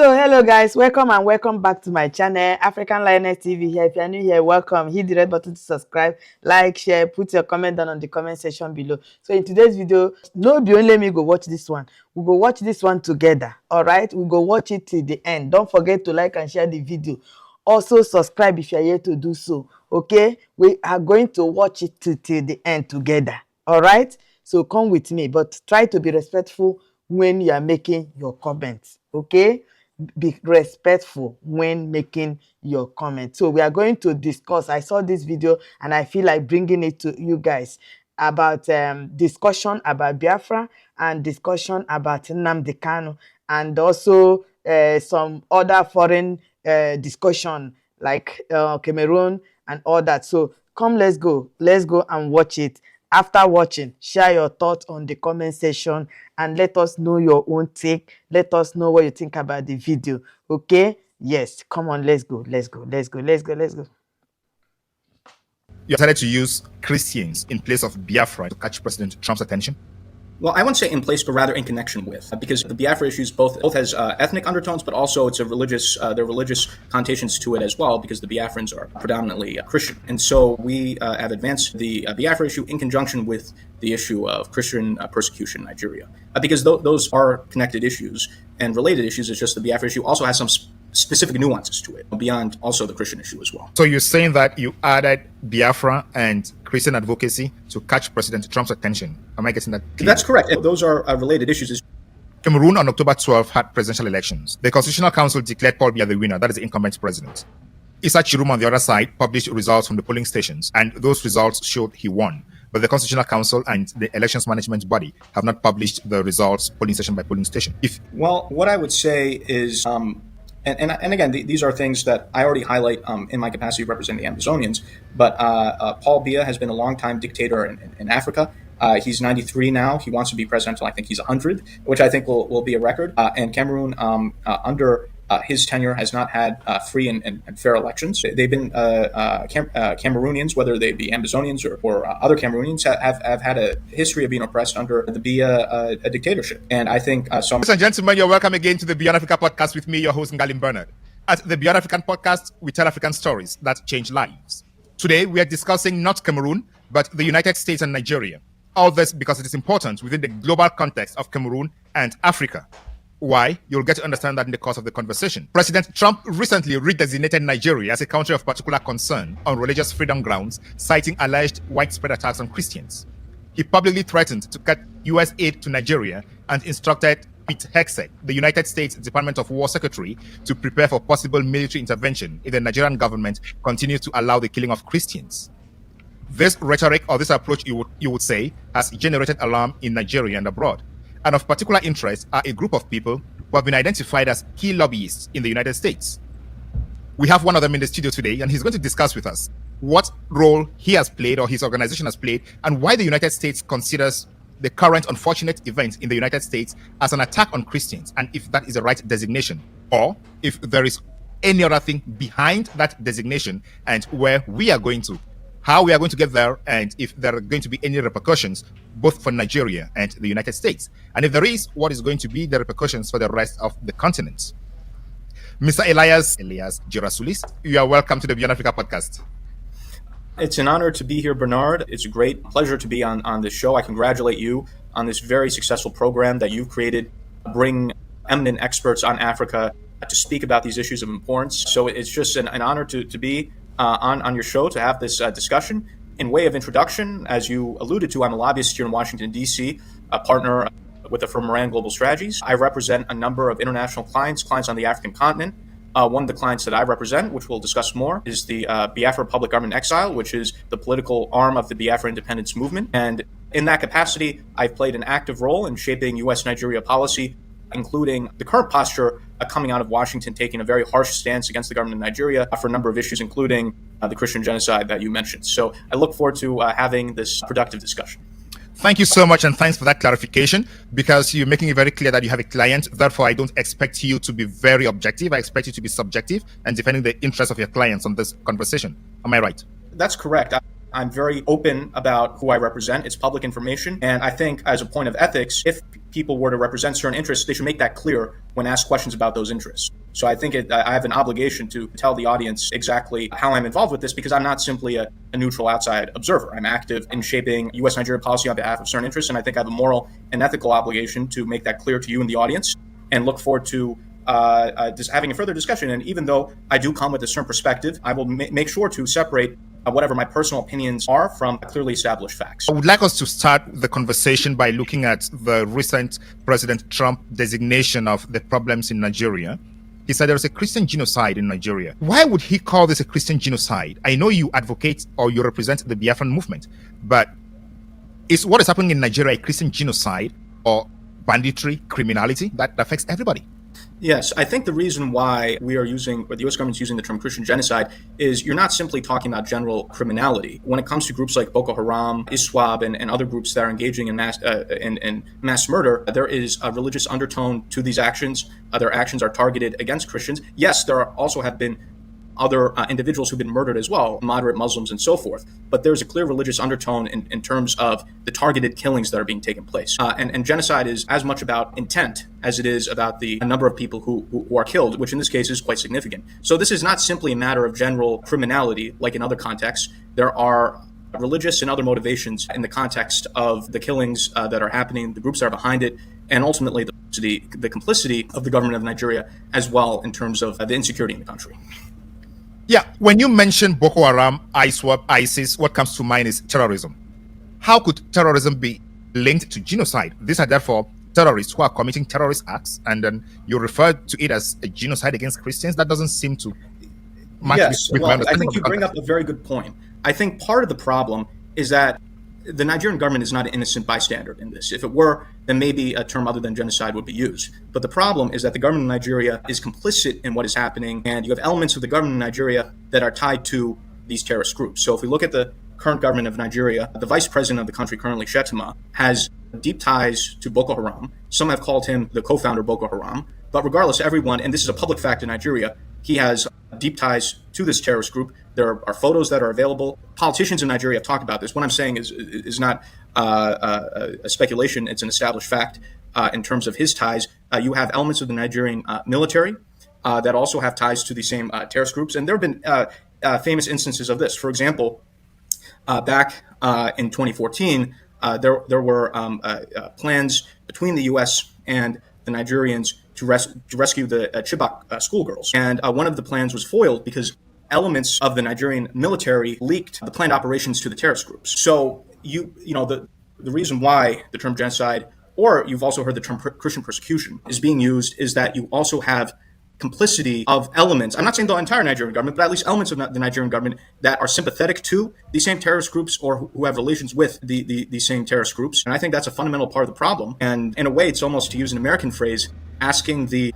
So hello guys, welcome and welcome back to my channel, African Lioness TV here. If you are new here, welcome. Hit the red button to subscribe, like, share, put your comment down on the comment section below. So in today's video, no be only me go watch this one. We go watch this one together. All right, we go watch it till the end. Don't forget to like and share the video. Also subscribe if you are here to do so. Okay, we are going to watch it till the end together. All right, so come with me, but try to be respectful when you are making your comments. Okay, be respectful when making your comment. So we are going to discuss. I saw this video and I feel like bringing it to you guys about discussion about Biafra and discussion about Nnamdi Kanu, and also some other foreign discussion like Cameroon and all that. So come, let's go and watch it. After watching, share your thoughts on the comment section and let us know your own take. Let us know what you think about the video. Okay? Yes. Come on, let's go. You decided to use Christians in place of Biafra to catch President Trump's attention? Well, I wouldn't say in place, but rather in connection with, because the Biafra issues both has ethnic undertones, but also it's a religious. There are religious connotations to it as well, because the Biafrans are predominantly Christian, and so we have advanced the Biafra issue in conjunction with the issue of Christian persecution in Nigeria, because those are connected issues and related issues. It's just the Biafra issue also has some specific nuances to it beyond also the Christian issue as well. So you're saying that you added Biafra and Christian advocacy to catch President Trump's attention. Am I getting that clear? That's correct. Those are related issues. Cameroon on October 12 had presidential elections. The Constitutional Council declared Paul Biya the winner, that is the incumbent president. Issa Chirum on the other side published results from the polling stations, and those results showed he won. But the Constitutional Council and the elections management body have not published the results polling station by polling station. Well, what I would say is And again, these are things that I already highlight in my capacity of representing the Amazonians. But Paul Biya has been a longtime dictator in Africa. He's 93 now. He wants to be president until I think he's 100, which I think will be a record. And Cameroon, under his tenure, has not had free and fair elections. They've been Cameroonians, whether they be Amazonians or other Cameroonians, have had a history of being oppressed under the Biya dictatorship. And I think so. Ladies and gentlemen, you're welcome again to the Beyond Africa podcast with me, your host, Ngalim Bernard. At the Beyond African podcast, we tell African stories that change lives. Today, we are discussing not Cameroon, but the United States and Nigeria. All this because it is important within the global context of Cameroon and Africa. Why? You'll get to understand that in the course of the conversation. President Trump recently redesignated Nigeria as a country of particular concern on religious freedom grounds, citing alleged widespread attacks on Christians. He publicly threatened to cut U.S. aid to Nigeria and instructed Pete Hegseth, the United States Department of War Secretary, to prepare for possible military intervention if the Nigerian government continues to allow the killing of Christians. This rhetoric, or this approach, you would say, has generated alarm in Nigeria and abroad. And of particular interest are a group of people who have been identified as key lobbyists in the United States. We have one of them in the studio today, and he's going to discuss with us what role he has played or his organization has played, and why the United States considers the current unfortunate event in the United States as an attack on Christians, and if that is the right designation, or if there is any other thing behind that designation, and where we are going to, how we are going to get there, and if there are going to be any repercussions both for Nigeria and the United States. And if there is, what is going to be the repercussions for the rest of the continent. Mr. Elias Girasulis, you are welcome to the Beyond Africa podcast. It's an honor to be here, Bernard. It's a great pleasure to be on this show. I congratulate you on this very successful program that you've created, bring eminent experts on Africa to speak about these issues of importance. So it's just an honor to be on your show, to have this discussion. In way of introduction, as you alluded to, I'm a lobbyist here in Washington, D.C., a partner with the firm Moran Global Strategies. I represent a number of international clients on the African continent. One of the clients that I represent, which we'll discuss more, is the Biafra Public Government Exile, which is the political arm of the Biafra independence movement. And in that capacity, I've played an active role in shaping U.S.-Nigeria policy, including the current posture coming out of Washington, taking a very harsh stance against the government of Nigeria for a number of issues, including the Christian genocide that you mentioned. So I look forward to having this productive discussion. Thank you so much, and thanks for that clarification, because you're making it very clear that you have a client. Therefore, I don't expect you to be very objective. I expect you to be subjective and defending the interests of your clients on this conversation. Am I right? That's correct. I'm very open about who I represent. It's public information. And I think as a point of ethics, if people were to represent certain interests, they should make that clear when asked questions about those interests. So I think I have an obligation to tell the audience exactly how I'm involved with this, because I'm not simply a neutral outside observer. I'm active in shaping U.S.-Nigeria policy on behalf of certain interests, and I think I have a moral and ethical obligation to make that clear to you and the audience, and look forward to having a further discussion. And even though I do come with a certain perspective, I will make sure to separate whatever my personal opinions are from clearly established facts. I would like us to start the conversation by looking at the recent President Trump designation of the problems in Nigeria. He said there is a Christian genocide in Nigeria. Why would he call this a Christian genocide? I know you advocate or you represent the Biafran movement, but is what is happening in Nigeria a Christian genocide or banditry, criminality that affects everybody? Yes, I think the reason why we are using, or the U.S. government is using the term Christian genocide, is you're not simply talking about general criminality. When it comes to groups like Boko Haram, ISWAP, and other groups that are engaging in mass murder, there is a religious undertone to these actions. Their actions are targeted against Christians. Yes, there also have been other individuals who've been murdered as well, moderate Muslims and so forth. But there's a clear religious undertone in terms of the targeted killings that are being taken place. And genocide is as much about intent as it is about the number of people who are killed, which in this case is quite significant. So this is not simply a matter of general criminality like in other contexts. There are religious and other motivations in the context of the killings that are happening, the groups that are behind it, and ultimately the complicity of the government of Nigeria as well in terms of the insecurity in the country. Yeah, when you mention Boko Haram, ISWAP, ISIS, what comes to mind is terrorism. How could terrorism be linked to genocide? These are therefore terrorists who are committing terrorist acts, and then you refer to it as a genocide against Christians. That doesn't seem to match. Yes, well, I think you bring up a very good point. I think part of the problem is that the Nigerian government is not an innocent bystander in this. If it were, then maybe a term other than genocide would be used. But the problem is that the government of Nigeria is complicit in what is happening, and you have elements of the government of Nigeria that are tied to these terrorist groups. So if we look at the current government of Nigeria, the vice president of the country currently, Shettima, has deep ties to Boko Haram. Some have called him the co-founder of Boko Haram. But regardless, everyone, and this is a public fact in Nigeria, he has deep ties to this terrorist group. There are photos that are available. Politicians in Nigeria have talked about this. What I'm saying is not a speculation. It's an established fact in terms of his ties. You have elements of the Nigerian military that also have ties to the same terrorist groups. And there have been famous instances of this. For example, back in 2014, there were plans between the U.S. and the Nigerians to rescue the Chibok schoolgirls. And one of the plans was foiled because elements of the Nigerian military leaked the planned operations to the terrorist groups. So the reason why the term genocide, or you've also heard the term Christian persecution, is being used is that you also have complicity of elements. I'm not saying the entire Nigerian government, but at least elements of the Nigerian government that are sympathetic to these same terrorist groups or who have relations with the same terrorist groups. And I think that's a fundamental part of the problem. And in a way, it's almost, to use an American phrase, asking the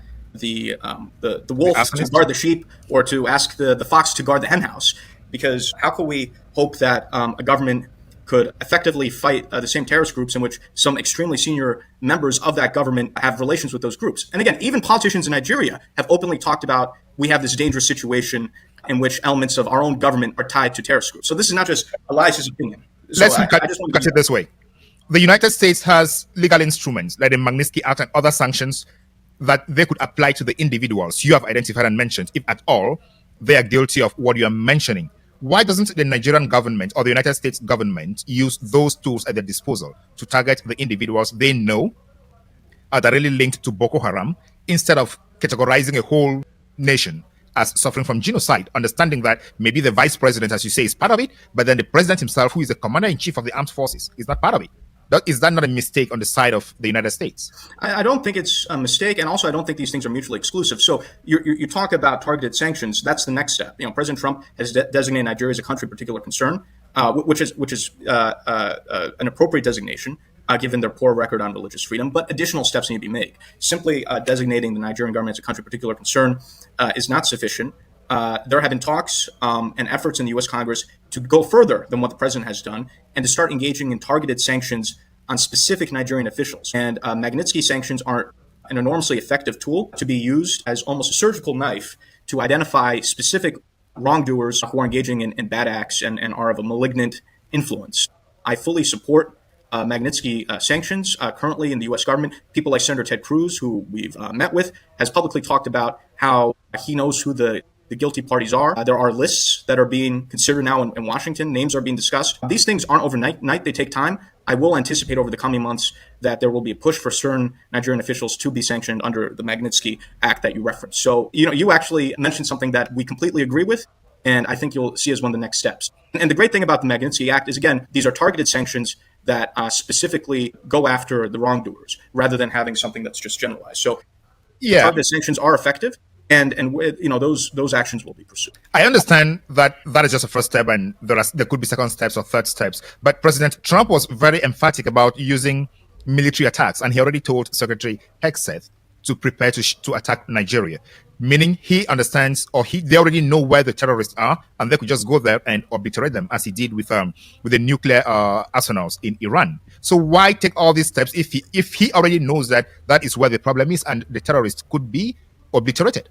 wolf to guard the sheep, or to ask the fox to guard the henhouse. Because how could we hope that a government could effectively fight the same terrorist groups in which some extremely senior members of that government have relations with those groups? And again, even politicians in Nigeria have openly talked about, we have this dangerous situation in which elements of our own government are tied to terrorist groups. So this is not just Elias's opinion. So Let's look at it this way. The United States has legal instruments like the Magnitsky Act and other sanctions that they could apply to the individuals you have identified and mentioned, if at all they are guilty of what you are mentioning. Why doesn't the Nigerian government or the United States government use those tools at their disposal to target the individuals they know are directly linked to Boko Haram, instead of categorizing a whole nation as suffering from genocide, understanding that maybe the vice president, as you say, is part of it, but then the president himself, who is the commander-in-chief of the armed forces, is not part of it? Is that not a mistake on the side of the United States? I don't think it's a mistake, and also I don't think these things are mutually exclusive. So you talk about targeted sanctions. That's the next step. President Trump has designated Nigeria as a country of particular concern, which is an appropriate designation given their poor record on religious freedom. But additional steps need to be made. Simply designating the Nigerian government as a country of particular concern is not sufficient. There have been talks and efforts in the U.S. Congress to go further than what the president has done and to start engaging in targeted sanctions on specific Nigerian officials. And Magnitsky sanctions are an enormously effective tool to be used as almost a surgical knife to identify specific wrongdoers who are engaging in bad acts and are of a malignant influence. I fully support Magnitsky sanctions currently in the U.S. government. People like Senator Ted Cruz, who we've met with, has publicly talked about how he knows who the guilty parties are. There are lists that are being considered now in Washington. Names are being discussed. These things aren't overnight. They take time. I will anticipate over the coming months that there will be a push for certain Nigerian officials to be sanctioned under the Magnitsky Act that you referenced. So, you actually mentioned something that we completely agree with, and I think you'll see as one of the next steps. And the great thing about the Magnitsky Act is, again, these are targeted sanctions that specifically go after the wrongdoers rather than having something that's just generalized. So, targeted sanctions are effective. And those actions will be pursued. I understand that is just a first step, and there could be second steps or third steps. But President Trump was very emphatic about using military attacks, and he already told Secretary Hegseth to prepare to attack Nigeria, meaning he understands, or they already know where the terrorists are, and they could just go there and obliterate them, as he did with the nuclear arsenals in Iran. So why take all these steps if he already knows that is where the problem is and the terrorists could be obliterated?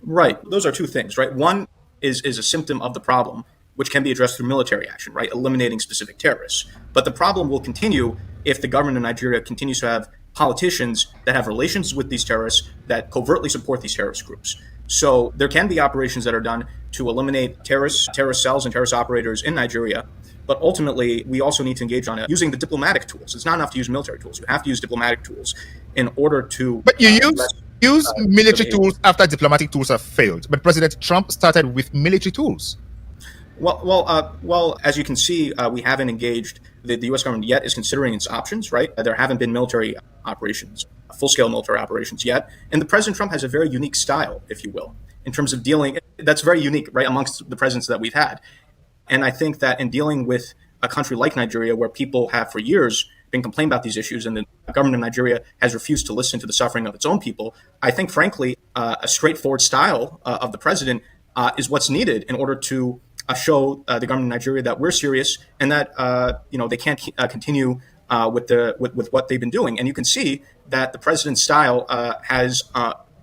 Right. Those are two things, right? One is a symptom of the problem, which can be addressed through military action, right? Eliminating specific terrorists. But the problem will continue if the government of Nigeria continues to have politicians that have relations with these terrorists that covertly support these terrorist groups. So there can be operations that are done to eliminate terrorist cells and terrorist operators in Nigeria. But ultimately, we also need to engage on it using the diplomatic tools. It's not enough to use military tools. You have to use diplomatic tools in order to... But you use military tools after diplomatic tools have failed. But President Trump started with military tools. Well, as you can see, we haven't engaged. The U.S. government yet is considering its options, right? There haven't been military operations, full-scale military operations yet. And the President Trump has a very unique style, if you will, in terms of dealing. That's very unique, right, amongst the presidents that we've had. And I think that in dealing with a country like Nigeria, where people have for years been complaining about these issues, and the government of Nigeria has refused to listen to the suffering of its own people, I think, frankly, a straightforward style of the president is what's needed in order to show the government of Nigeria that we're serious and that they can't continue with what they've been doing. And you can see that the president's style has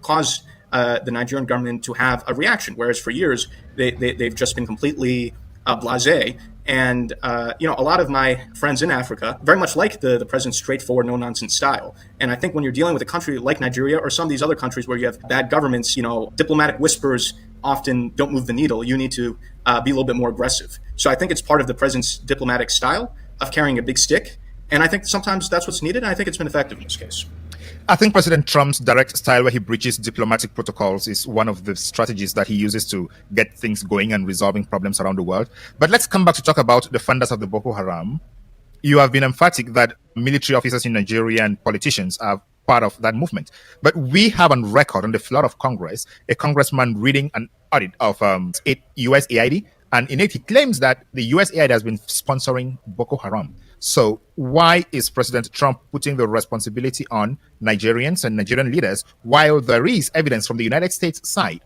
caused the Nigerian government to have a reaction, whereas for years they've just been completely blasé. And a lot of my friends in Africa very much like the president's straightforward, no-nonsense style. And I think when you're dealing with a country like Nigeria or some of these other countries where you have bad governments, diplomatic whispers often don't move the needle. You need to be a little bit more aggressive. So I think it's part of the president's diplomatic style of carrying a big stick. And I think sometimes that's what's needed. And I think it's been effective in this case. I think President Trump's direct style, where he breaches diplomatic protocols, is one of the strategies that he uses to get things going and resolving problems around the world. But let's come back to talk about the funders of the Boko Haram. You have been emphatic that military officers in Nigeria and politicians are part of that movement. But we have on record on the floor of Congress a congressman reading an audit of USAID, and in it he claims that the USAID has been sponsoring Boko Haram. So why is President Trump putting the responsibility on Nigerians and Nigerian leaders while there is evidence from the United States side,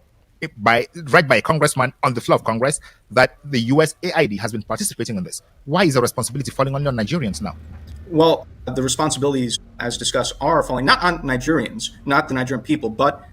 by a congressman on the floor of Congress, that the USAID has been participating in this? Why is the responsibility falling on Nigerians now? Well, the responsibilities, as discussed, are falling not on Nigerians, not the Nigerian people, but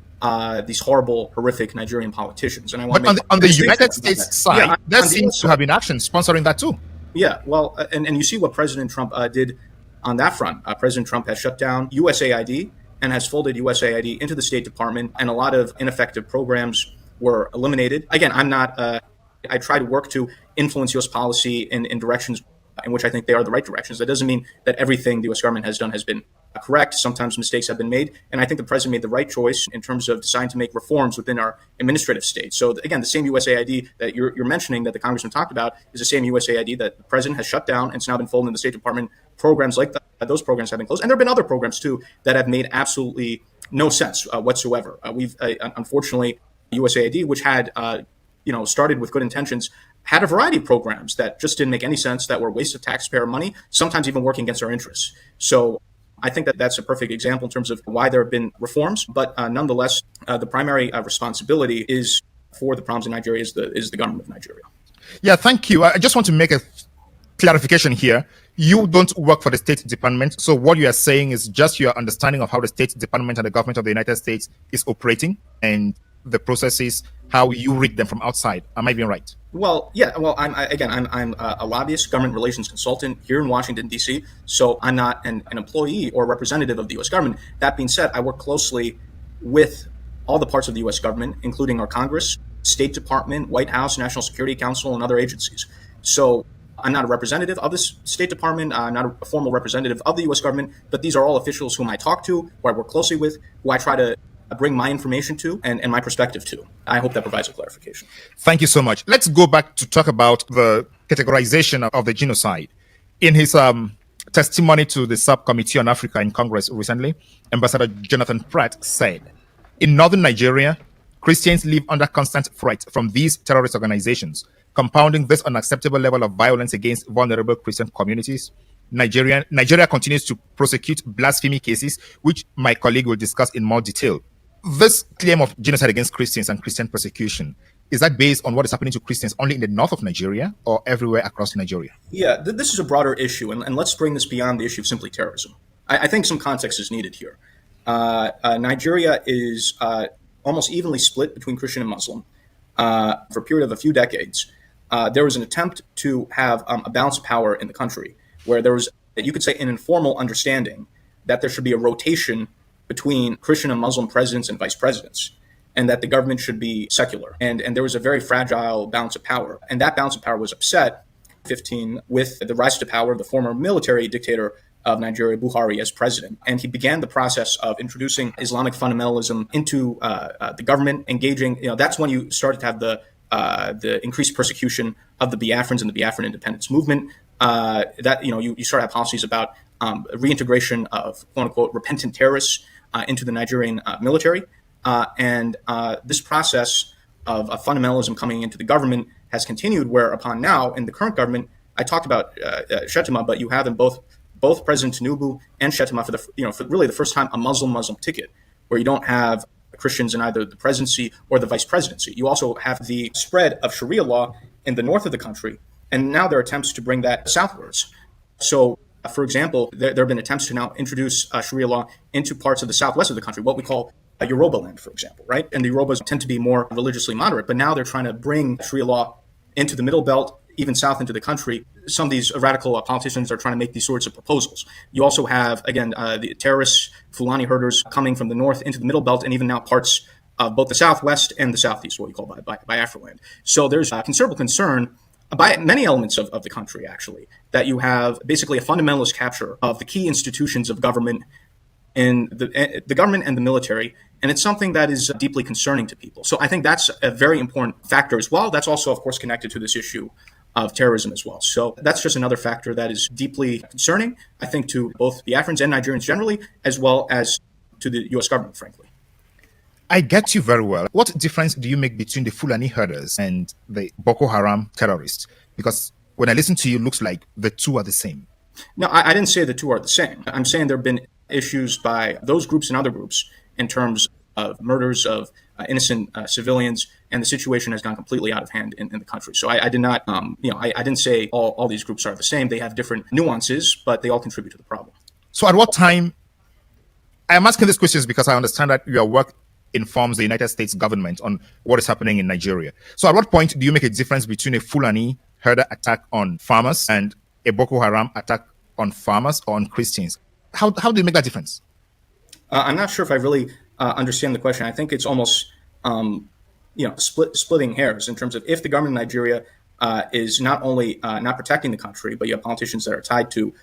these horrible, horrific Nigerian politicians. And I want on the United States side, there seems to have been action sponsoring that too. Yeah, well, and you see what President Trump did on that front. President Trump has shut down USAID and has folded USAID into the State Department, and a lot of ineffective programs were eliminated. Again, I try to work to influence U.S. policy in directions in which I think they are the right directions. That doesn't mean that everything the U.S. government has done has been correct. Sometimes mistakes have been made. And I think the president made the right choice in terms of deciding to make reforms within our administrative state. So again, the same USAID that you're mentioning that the congressman talked about is the same USAID that the president has shut down and it's now been folded in the State Department. Programs like that, those programs have been closed. And there have been other programs too that have made absolutely no sense whatsoever. We've unfortunately, USAID, which had started with good intentions, had a variety of programs that just didn't make any sense, that were a waste of taxpayer money, sometimes even working against our interests. So I think that that's a perfect example in terms of why there have been reforms. But nonetheless, the primary responsibility is for the problems in Nigeria is the government of Nigeria. Yeah, thank you. I just want to make a clarification here. You don't work for the State Department. So what you are saying is just your understanding of how the State Department and the government of the United States is operating. And the processes, how you read them from outside. Am I being right? Well, yeah. Well, I'm a lobbyist, government relations consultant here in Washington D.C. So I'm not an employee or representative of the U.S. government. That being said, I work closely with all the parts of the U.S. government, including our Congress, State Department, White House, National Security Council, and other agencies. So I'm not a representative of the State Department. I'm not a formal representative of the U.S. government, but these are all officials whom I talk to, who I work closely with, who I try to bring my information to and my perspective to. I hope that provides a clarification. Thank you so much. Let's go back to talk about the categorization of the genocide. In his testimony to the Subcommittee on Africa in Congress recently, Ambassador Jonathan Pratt said, in northern Nigeria, Christians live under constant threat from these terrorist organizations, compounding this unacceptable level of violence against vulnerable Christian communities. Nigeria continues to prosecute blasphemy cases, which my colleague will discuss in more detail. This claim of genocide against Christians and Christian persecution, is that based on what is happening to Christians only in the north of Nigeria or everywhere across Nigeria? Yeah, this is a broader issue, and let's bring this beyond the issue of simply terrorism. I think some context is needed here. Nigeria is almost evenly split between Christian and Muslim. For a period of a few decades, there was an attempt to have a balance of power in the country where there was, you could say, an informal understanding that there should be a rotation between Christian and Muslim presidents and vice presidents, and that the government should be secular. And there was a very fragile balance of power. And that balance of power was upset in 2015 with the rise to power of the former military dictator of Nigeria, Buhari, as president. And he began the process of introducing Islamic fundamentalism into the government, engaging, that's when you started to have the increased persecution of the Biafrans and the Biafran independence movement. You start to have policies about reintegration of quote unquote repentant terrorists into the Nigerian military. And this process of fundamentalism coming into the government has continued, whereupon now in the current government, I talked about Shettima, but you have in both President Tinubu and Shettima for really the first time a Muslim ticket, where you don't have Christians in either the presidency or the vice presidency. You also have the spread of Sharia law in the north of the country, and now there are attempts to bring that southwards. So, for example, there have been attempts to now introduce Sharia law into parts of the southwest of the country, what we call Yoruba land, for example, right? And the Yorubas tend to be more religiously moderate, but now they're trying to bring Sharia law into the middle belt, even south into the country. Some of these radical politicians are trying to make these sorts of proposals. You also have, again, the terrorists, Fulani herders coming from the north into the middle belt, and even now parts of both the southwest and the southeast, what we call Biafra land. So there's considerable concern by many elements of the country, actually, that you have basically a fundamentalist capture of the key institutions of government in the government and the military. And it's something that is deeply concerning to people. So I think that's a very important factor as well. That's also, of course, connected to this issue of terrorism as well. So that's just another factor that is deeply concerning, I think, to both Biafrans and Nigerians generally, as well as to the U.S. government, frankly. I get you very well. What difference do you make between the Fulani herders and the Boko Haram terrorists? Because when I listen to you, it looks like the two are the same. No, I didn't say the two are the same. I'm saying there have been issues by those groups and other groups in terms of murders of innocent civilians, and the situation has gone completely out of hand in the country. So I did not, I didn't say all these groups are the same. They have different nuances, but they all contribute to the problem. So at what time, I'm asking these questions because I understand that your work informs the United States government on what is happening in Nigeria. So at what point do you make a difference between a Fulani herder attack on farmers and a Boko Haram attack on farmers or on Christians? How do you make that difference? I'm not sure if I really understand the question. I think it's almost splitting hairs in terms of if the government of Nigeria is not only not protecting the country, but you have politicians that are tied to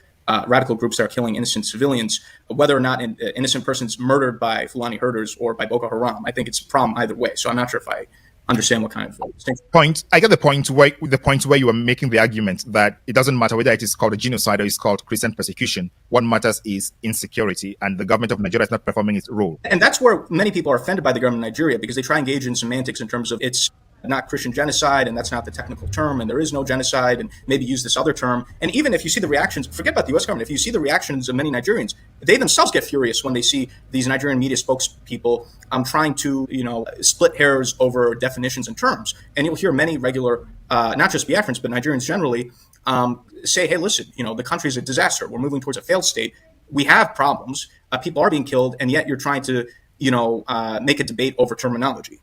radical groups that are killing innocent civilians, whether or not an innocent person's murdered by Fulani herders or by Boko Haram. I think it's a problem either way. So I'm not sure if I understand what kind of point. I get the point where you are making the argument that it doesn't matter whether it is called a genocide or it's called Christian persecution. What matters is insecurity, and the government of Nigeria is not performing its role. And that's where many people are offended by the government of Nigeria, because they try to engage in semantics in terms of it's not Christian genocide, and that's not the technical term, and there is no genocide, and maybe use this other term. And even if you see the reactions, forget about the U.S. government, if you see the reactions of many Nigerians, they themselves get furious when they see these Nigerian media spokespeople trying to, split hairs over definitions and terms. And you'll hear many regular, not just Biafrans, but Nigerians generally, say, hey, listen, the country is a disaster. We're moving towards a failed state. We have problems. People are being killed, and yet you're trying to, make a debate over terminology.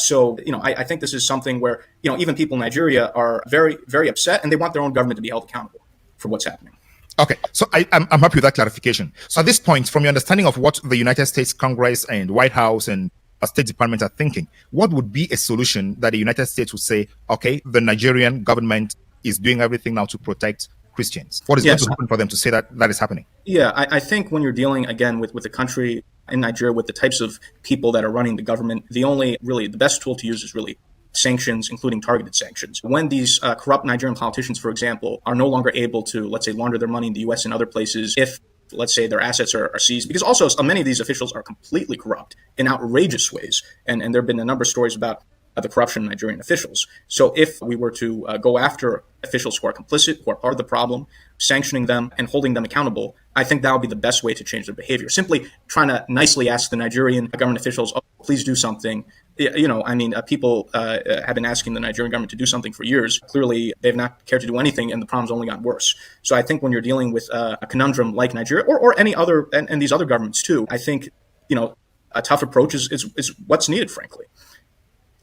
So, I think this is something where, even people in Nigeria are very, very upset, and they want their own government to be held accountable for what's happening. Okay, so I'm happy with that clarification. So at this point, from your understanding of what the United States Congress and White House and State Department are thinking, what would be a solution that the United States would say, okay, the Nigerian government is doing everything now to protect Christians? What is going to happen for them to say that that is happening? Yeah, I think when you're dealing, again, with the country in Nigeria, with the types of people that are running the government, the best tool to use is really sanctions, including targeted sanctions. When these corrupt Nigerian politicians, for example, are no longer able to, let's say, launder their money in the U.S. and other places, if, let's say, their assets are seized, because also many of these officials are completely corrupt in outrageous ways. And there have been a number of stories about the corruption of Nigerian officials. So if we were to go after officials who are complicit, who are part of the problem, sanctioning them and holding them accountable, I think that would be the best way to change their behavior. Simply trying to nicely ask the Nigerian government officials, oh, please do something. People have been asking the Nigerian government to do something for years. Clearly, they've not cared to do anything, and the problem's only gotten worse. So I think when you're dealing with a conundrum like Nigeria or any other, and these other governments too, I think, a tough approach is what's needed, frankly.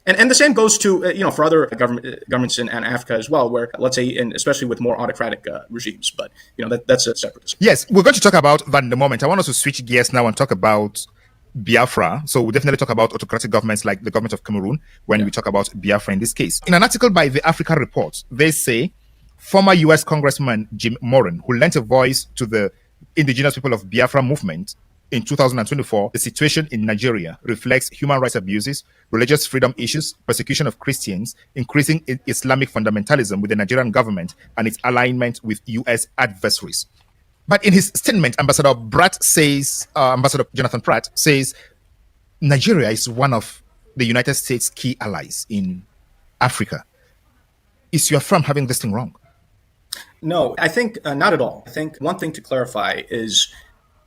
And the same goes to, for other governments in Africa as well, where, let's say, and especially with more autocratic regimes. But, that's a separate discussion. Yes, we're going to talk about that in a moment. I want us to switch gears now and talk about Biafra. So we'll definitely talk about autocratic governments like the government of Cameroon when we talk about Biafra in this case. In an article by the Africa Report, they say former U.S. Congressman Jim Moran, who lent a voice to the indigenous people of Biafra movement, in 2024, the situation in Nigeria reflects human rights abuses, religious freedom issues, persecution of Christians, increasing Islamic fundamentalism with the Nigerian government and its alignment with U.S. adversaries. But in his statement, Ambassador Jonathan Pratt says Nigeria is one of the United States' key allies in Africa. Is your firm having this thing wrong? No, I think not at all. I think one thing to clarify is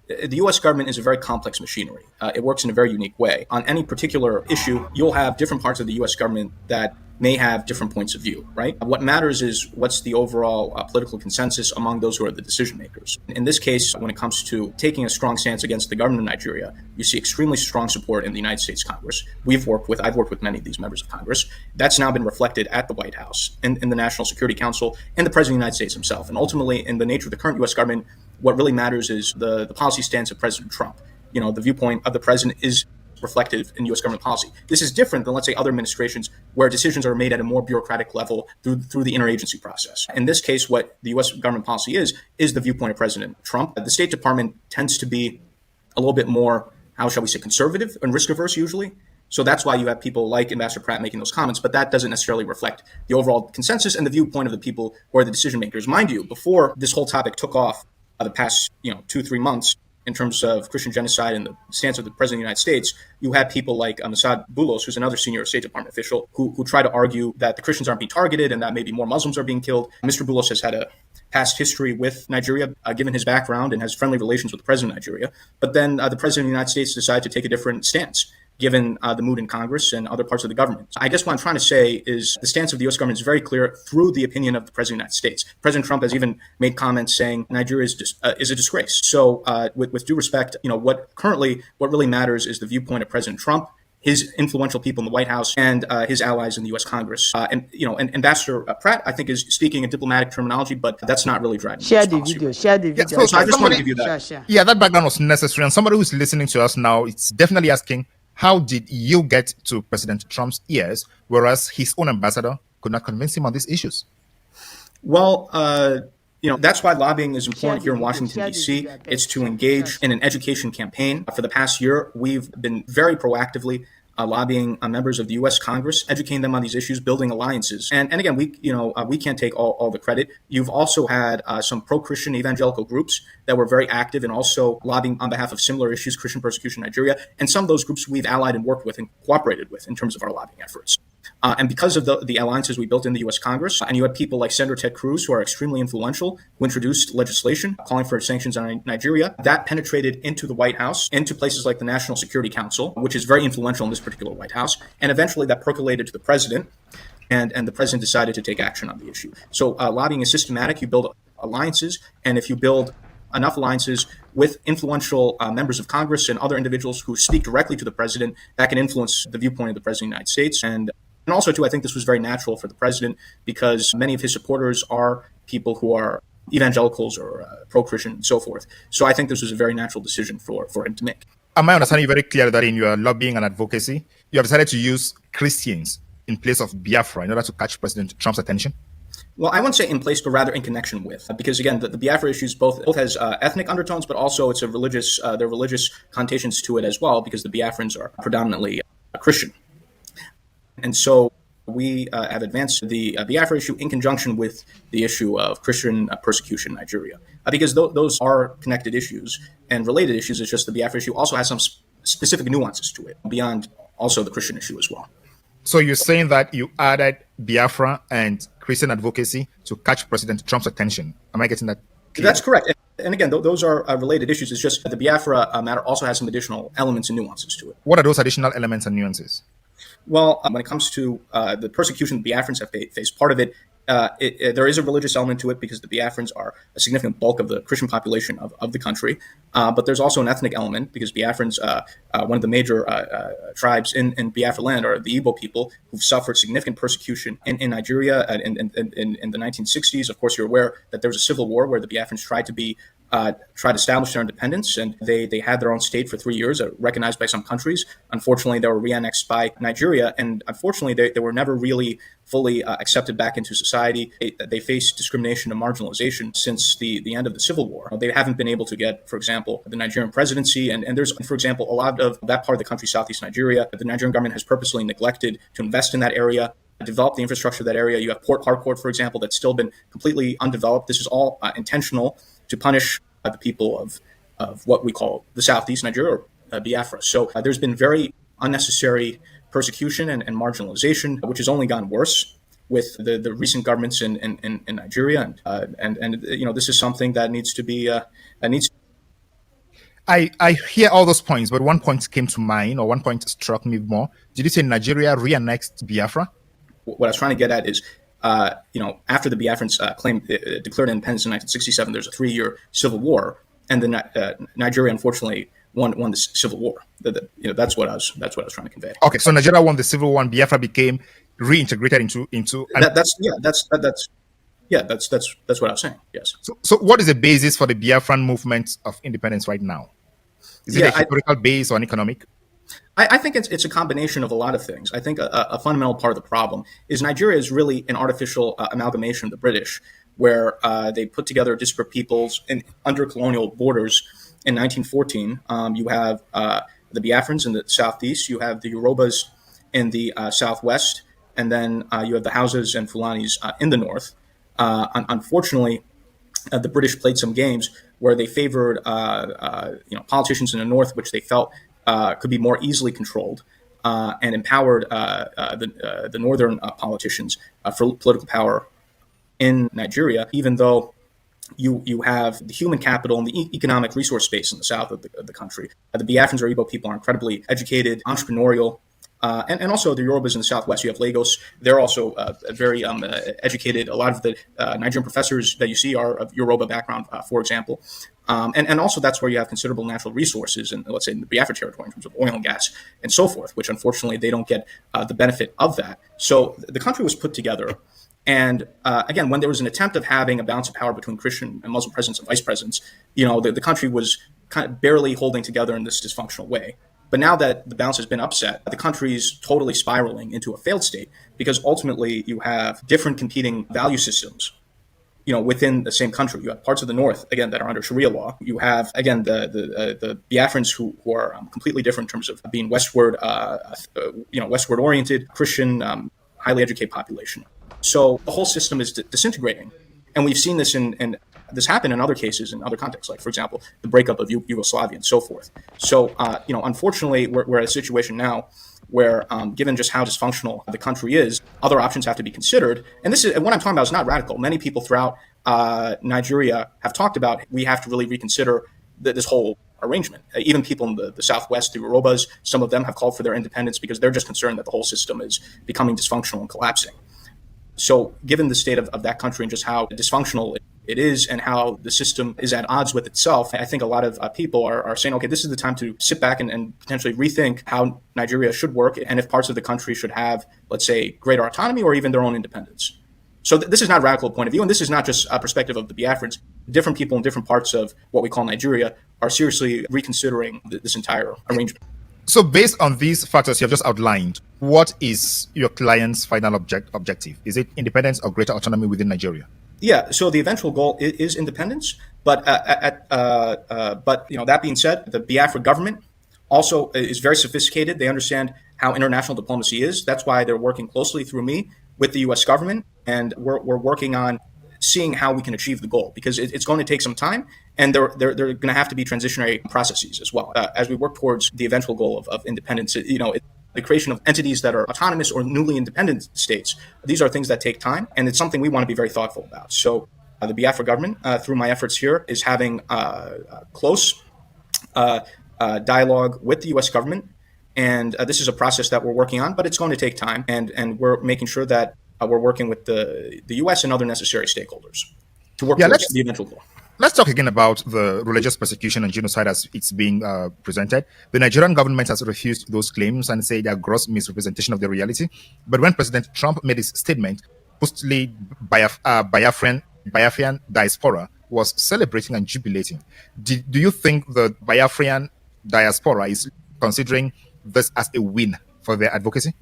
the U.S. government is a very complex machinery. It works in a very unique way. On any particular issue, you'll have different parts of the U.S. government that may have different points of view, right? What matters is what's the overall political consensus among those who are the decision makers. In this case, when it comes to taking a strong stance against the government of Nigeria, you see extremely strong support in the United States Congress. I've worked with many of these members of Congress. That's now been reflected at the White House, in the National Security Council, and the President of the United States himself. And ultimately, in the nature of the current U.S. government, what really matters is the policy stance of President Trump. The viewpoint of the president is reflective in U.S. government policy. This is different than, let's say, other administrations where decisions are made at a more bureaucratic level through the interagency process. In this case, what the U.S. government policy is the viewpoint of President Trump. The State Department tends to be a little bit more, how shall we say, conservative and risk-averse usually. So that's why you have people like Ambassador Pratt making those comments, but that doesn't necessarily reflect the overall consensus and the viewpoint of the people who are the decision makers. Mind you, before this whole topic took off the past 2-3 months, in terms of Christian genocide and the stance of the President of the United States, you had people like Masad Boulos, who's another senior State Department official, who try to argue that the Christians aren't being targeted and that maybe more Muslims are being killed. Mr. Boulos has had a past history with Nigeria, given his background, and has friendly relations with the President of Nigeria. But then the President of the United States decided to take a different stance, given the mood in Congress and other parts of the government. I guess what I'm trying to say is the stance of the U.S. government is very clear through the opinion of the President of the United States. President Trump has even made comments saying Nigeria is a disgrace. So with due respect, what really matters is the viewpoint of President Trump, his influential people in the White House, and his allies in the U.S. Congress. And Ambassador Pratt, I think, is speaking in diplomatic terminology, but that's not really driving. Share the video. Yeah, so I just want to give you that. Share. Yeah, that background was necessary. And somebody who's listening to us now, it's definitely asking, how did you get to President Trump's ears, whereas his own ambassador could not convince him on these issues? Well, that's why lobbying is important here in Washington, D.C. It's to engage in an education campaign. For the past year, we've been very proactively lobbying members of the U.S. Congress, educating them on these issues, building alliances. And again, we can't take all the credit. You've also had some pro-Christian evangelical groups that were very active and also lobbying on behalf of similar issues, Christian persecution in Nigeria. And some of those groups we've allied and worked with and cooperated with in terms of our lobbying efforts. And because of the alliances we built in the U.S. Congress, and you had people like Senator Ted Cruz, who are extremely influential, who introduced legislation calling for sanctions on Nigeria, that penetrated into the White House, into places like the National Security Council, which is very influential in this particular White House. And eventually that percolated to the president, and the president decided to take action on the issue. So lobbying is systematic. You build alliances, and if you build enough alliances with influential members of Congress and other individuals who speak directly to the president that can influence the viewpoint of the president of the United States. And also, too, I think this was very natural for the president because many of his supporters are people who are evangelicals or pro-Christian and so forth. So I think this was a very natural decision for him to make. Am I understanding you very clear that in your lobbying and advocacy, you have decided to use Christians in place of Biafra in order to catch President Trump's attention? Well, I wouldn't say in place, but rather in connection with, because again, the Biafra issues both has ethnic undertones, but also it's a religious. There are religious connotations to it as well, because the Biafrans are predominantly Christian, and so we have advanced the Biafra issue in conjunction with the issue of Christian persecution in Nigeria, because those are connected issues and related issues. It's just the Biafra issue also has some specific nuances to it beyond also the Christian issue as well. So you're saying that you added Biafra and Christian advocacy to catch President Trump's attention. Am I getting that clear? That's correct. And again, those are related issues. It's just the Biafra matter also has some additional elements and nuances to it. What are those additional elements and nuances? Well, when it comes to the persecution the Biafrans have faced, part of it, there is a religious element to it because the Biafrans are a significant bulk of the Christian population of the country. But there's also an ethnic element because Biafrans, one of the major tribes in Biafra land are the Igbo people who've suffered significant persecution in Nigeria in the 1960s. Of course, you're aware that there was a civil war where the Biafrans tried to establish their independence, and they had their own state for 3 years, recognized by some countries. Unfortunately, they were re-annexed by Nigeria, and unfortunately, they were never really fully accepted back into society. They faced discrimination and marginalization since the end of the Civil War. They haven't been able to get, for example, the Nigerian presidency, and there's, for example, a lot of that part of the country, Southeast Nigeria, the Nigerian government has purposely neglected to invest in that area, develop the infrastructure of that area. You have Port Harcourt, for example, that's still been completely undeveloped. This is all intentional to punish the people of what we call the Southeast Nigeria, or Biafra. So there's been very unnecessary persecution and marginalization, which has only gotten worse with the recent governments in Nigeria. And this is something that needs to be I hear all those points, but one point came to mind, or one point struck me more. Did you say Nigeria re-annexed Biafra? What I was trying to get at is, after the Biafrans declared independence in 1967, there's a 3-year civil war, and then Nigeria unfortunately won the civil war. That's what I was trying to convey. Okay, so Nigeria won the civil war, and Biafra became reintegrated into. That's what I was saying. Yes. So what is the basis for the Biafran movement of independence right now? Is it a historical base or an economic? I think it's a combination of a lot of things. I think a fundamental part of the problem is Nigeria is really an artificial amalgamation of the British, where they put together disparate peoples under colonial borders. In 1914, you have the Biafrans in the southeast, you have the Yorubas in the southwest, and then you have the Hausas and Fulanis in the north. Unfortunately, the British played some games where they favored politicians in the north, which they felt could be more easily controlled, and empowered the northern politicians for political power in Nigeria, even though you have the human capital and the economic resource base in the south of the country. The Biafrans or Igbo people are incredibly educated, entrepreneurial, and also the Yorubas in the southwest. You have Lagos. They're also very educated. A lot of the Nigerian professors that you see are of Yoruba background, for example. And also that's where you have considerable natural resources in, let's say, in the Biafra territory in terms of oil and gas and so forth, which unfortunately they don't get the benefit of that. So the country was put together. And again, when there was an attempt of having a balance of power between Christian and Muslim presidents and vice presidents, the country was kind of barely holding together in this dysfunctional way. But now that the balance has been upset, the country is totally spiraling into a failed state because ultimately you have different competing value systems, within the same country. You have parts of the north, again, that are under Sharia law. You have, again, the Biafrans who are completely different in terms of being westward oriented, Christian, highly educated population. So the whole system is disintegrating. And we've seen this in this happen in other cases, in other contexts, like, for example, the breakup of Yugoslavia and so forth. So, unfortunately, we're at a situation now where, given just how dysfunctional the country is, other options have to be considered. And this is what I'm talking about is not radical. Many people throughout Nigeria have talked about we have to really reconsider this whole arrangement. Even people in the southwest, the Yorubas, some of them have called for their independence because they're just concerned that the whole system is becoming dysfunctional and collapsing. So given the state of that country and just how dysfunctional it is and how the system is at odds with itself, I think a lot of people are saying, okay, this is the time to sit back and potentially rethink how Nigeria should work and if parts of the country should have, let's say, greater autonomy or even their own independence. So this is not a radical point of view, and this is not just a perspective of the Biafrans. Different people in different parts of what we call Nigeria are seriously reconsidering this entire arrangement. So based on these factors you have just outlined, what is your client's final objective? Is it independence or greater autonomy within Nigeria? Yeah, so the eventual goal is independence, but that being said, the Biafra government also is very sophisticated. They understand how international diplomacy is. That's why they're working closely through me with the U.S. government, and we're working on seeing how we can achieve the goal, because it's going to take some time, and there are going to have to be transitionary processes as well as we work towards the eventual goal of independence. The creation of entities that are autonomous or newly independent states. These are things that take time, and it's something we want to be very thoughtful about. So the Biafra government, through my efforts here, is having close dialogue with the U.S. government, and this is a process that we're working on, but it's going to take time, and we're making sure that we're working with the U.S. and other necessary stakeholders to work towards the eventual goal. Let's talk again about the religious persecution and genocide as it's being presented. The Nigerian government has refused those claims and say they are gross misrepresentation of the reality. But when President Trump made his statement, mostly Biafran diaspora was celebrating and jubilating. Do you think the Biafran diaspora is considering this as a win for their advocacy?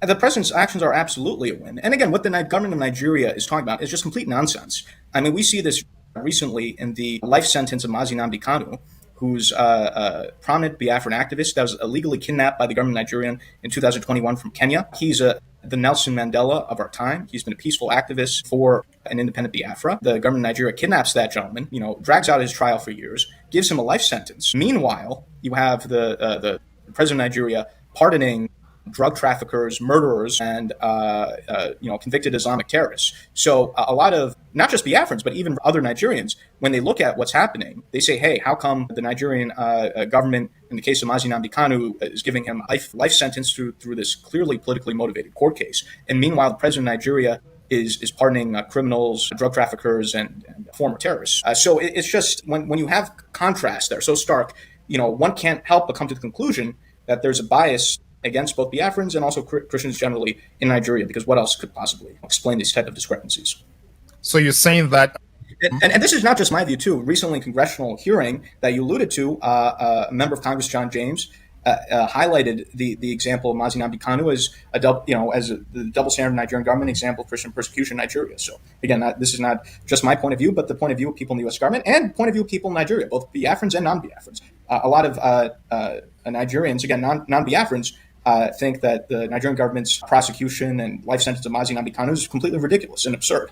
The president's actions are absolutely a win. And again, what the government of Nigeria is talking about is just complete nonsense. I mean, we see this recently in the life sentence of Nnamdi Kanu, who's a prominent Biafran activist that was illegally kidnapped by the government of Nigeria in 2021 from Kenya. He's the Nelson Mandela of our time. He's been a peaceful activist for an independent Biafra. The government of Nigeria kidnaps that gentleman, drags out his trial for years, gives him a life sentence. Meanwhile, you have the president of Nigeria pardoning drug traffickers, murderers, and convicted Islamic terrorists. So a lot of not just Biafrans, but even other Nigerians, when they look at what's happening, they say, "Hey, how come the Nigerian government, in the case of Nnamdi Kanu, is giving him a life sentence through this clearly politically motivated court case? And meanwhile, the president of Nigeria is pardoning criminals, drug traffickers, and former terrorists." So it's just when you have contrasts that are so stark, one can't help but come to the conclusion that there's a bias against both Biafrans and also Christians generally in Nigeria, because what else could possibly explain these type of discrepancies? So you're saying that... And this is not just my view, too. Recently, in congressional hearing that you alluded to, a member of Congress, John James, highlighted the example of Nnamdi Kanu as the double standard Nigerian government example of Christian persecution in Nigeria. So again, this is not just my point of view, but the point of view of people in the U.S. government and the point of view of people in Nigeria, both Biafrans and non-Biafrans. A lot of Nigerians, again, non-Biafrans, think that the Nigerian government's prosecution and life sentence of Nnamdi Kanu is completely ridiculous and absurd.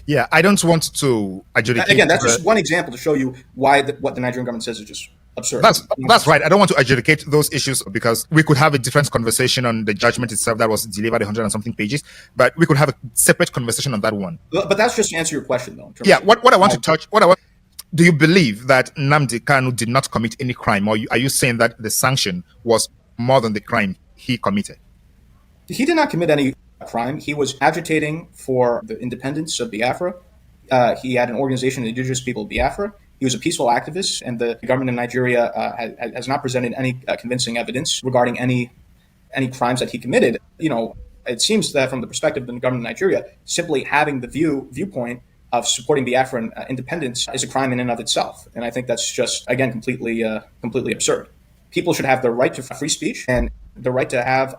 Yeah, I don't want to adjudicate. Again, that's just one example to show you why what the Nigerian government says is just absurd. That's right. I don't want to adjudicate those issues because we could have a different conversation on the judgment itself that was delivered 100 and something pages, but we could have a separate conversation on that one. But that's just to answer your question, though. Yeah, what I want to touch, do you believe that Nnamdi Kanu did not commit any crime, or are you saying that the sanction was more than the crime he committed? He did not commit any crime. He was agitating for the independence of Biafra. He had an organization, the indigenous people of Biafra. He was a peaceful activist, and the government of Nigeria has not presented any convincing evidence regarding any crimes that he committed. It seems that from the perspective of the government of Nigeria, simply having the viewpoint of supporting Biafran independence is a crime in and of itself. And I think that's just, again, completely absurd. People should have the right to free speech and the right to have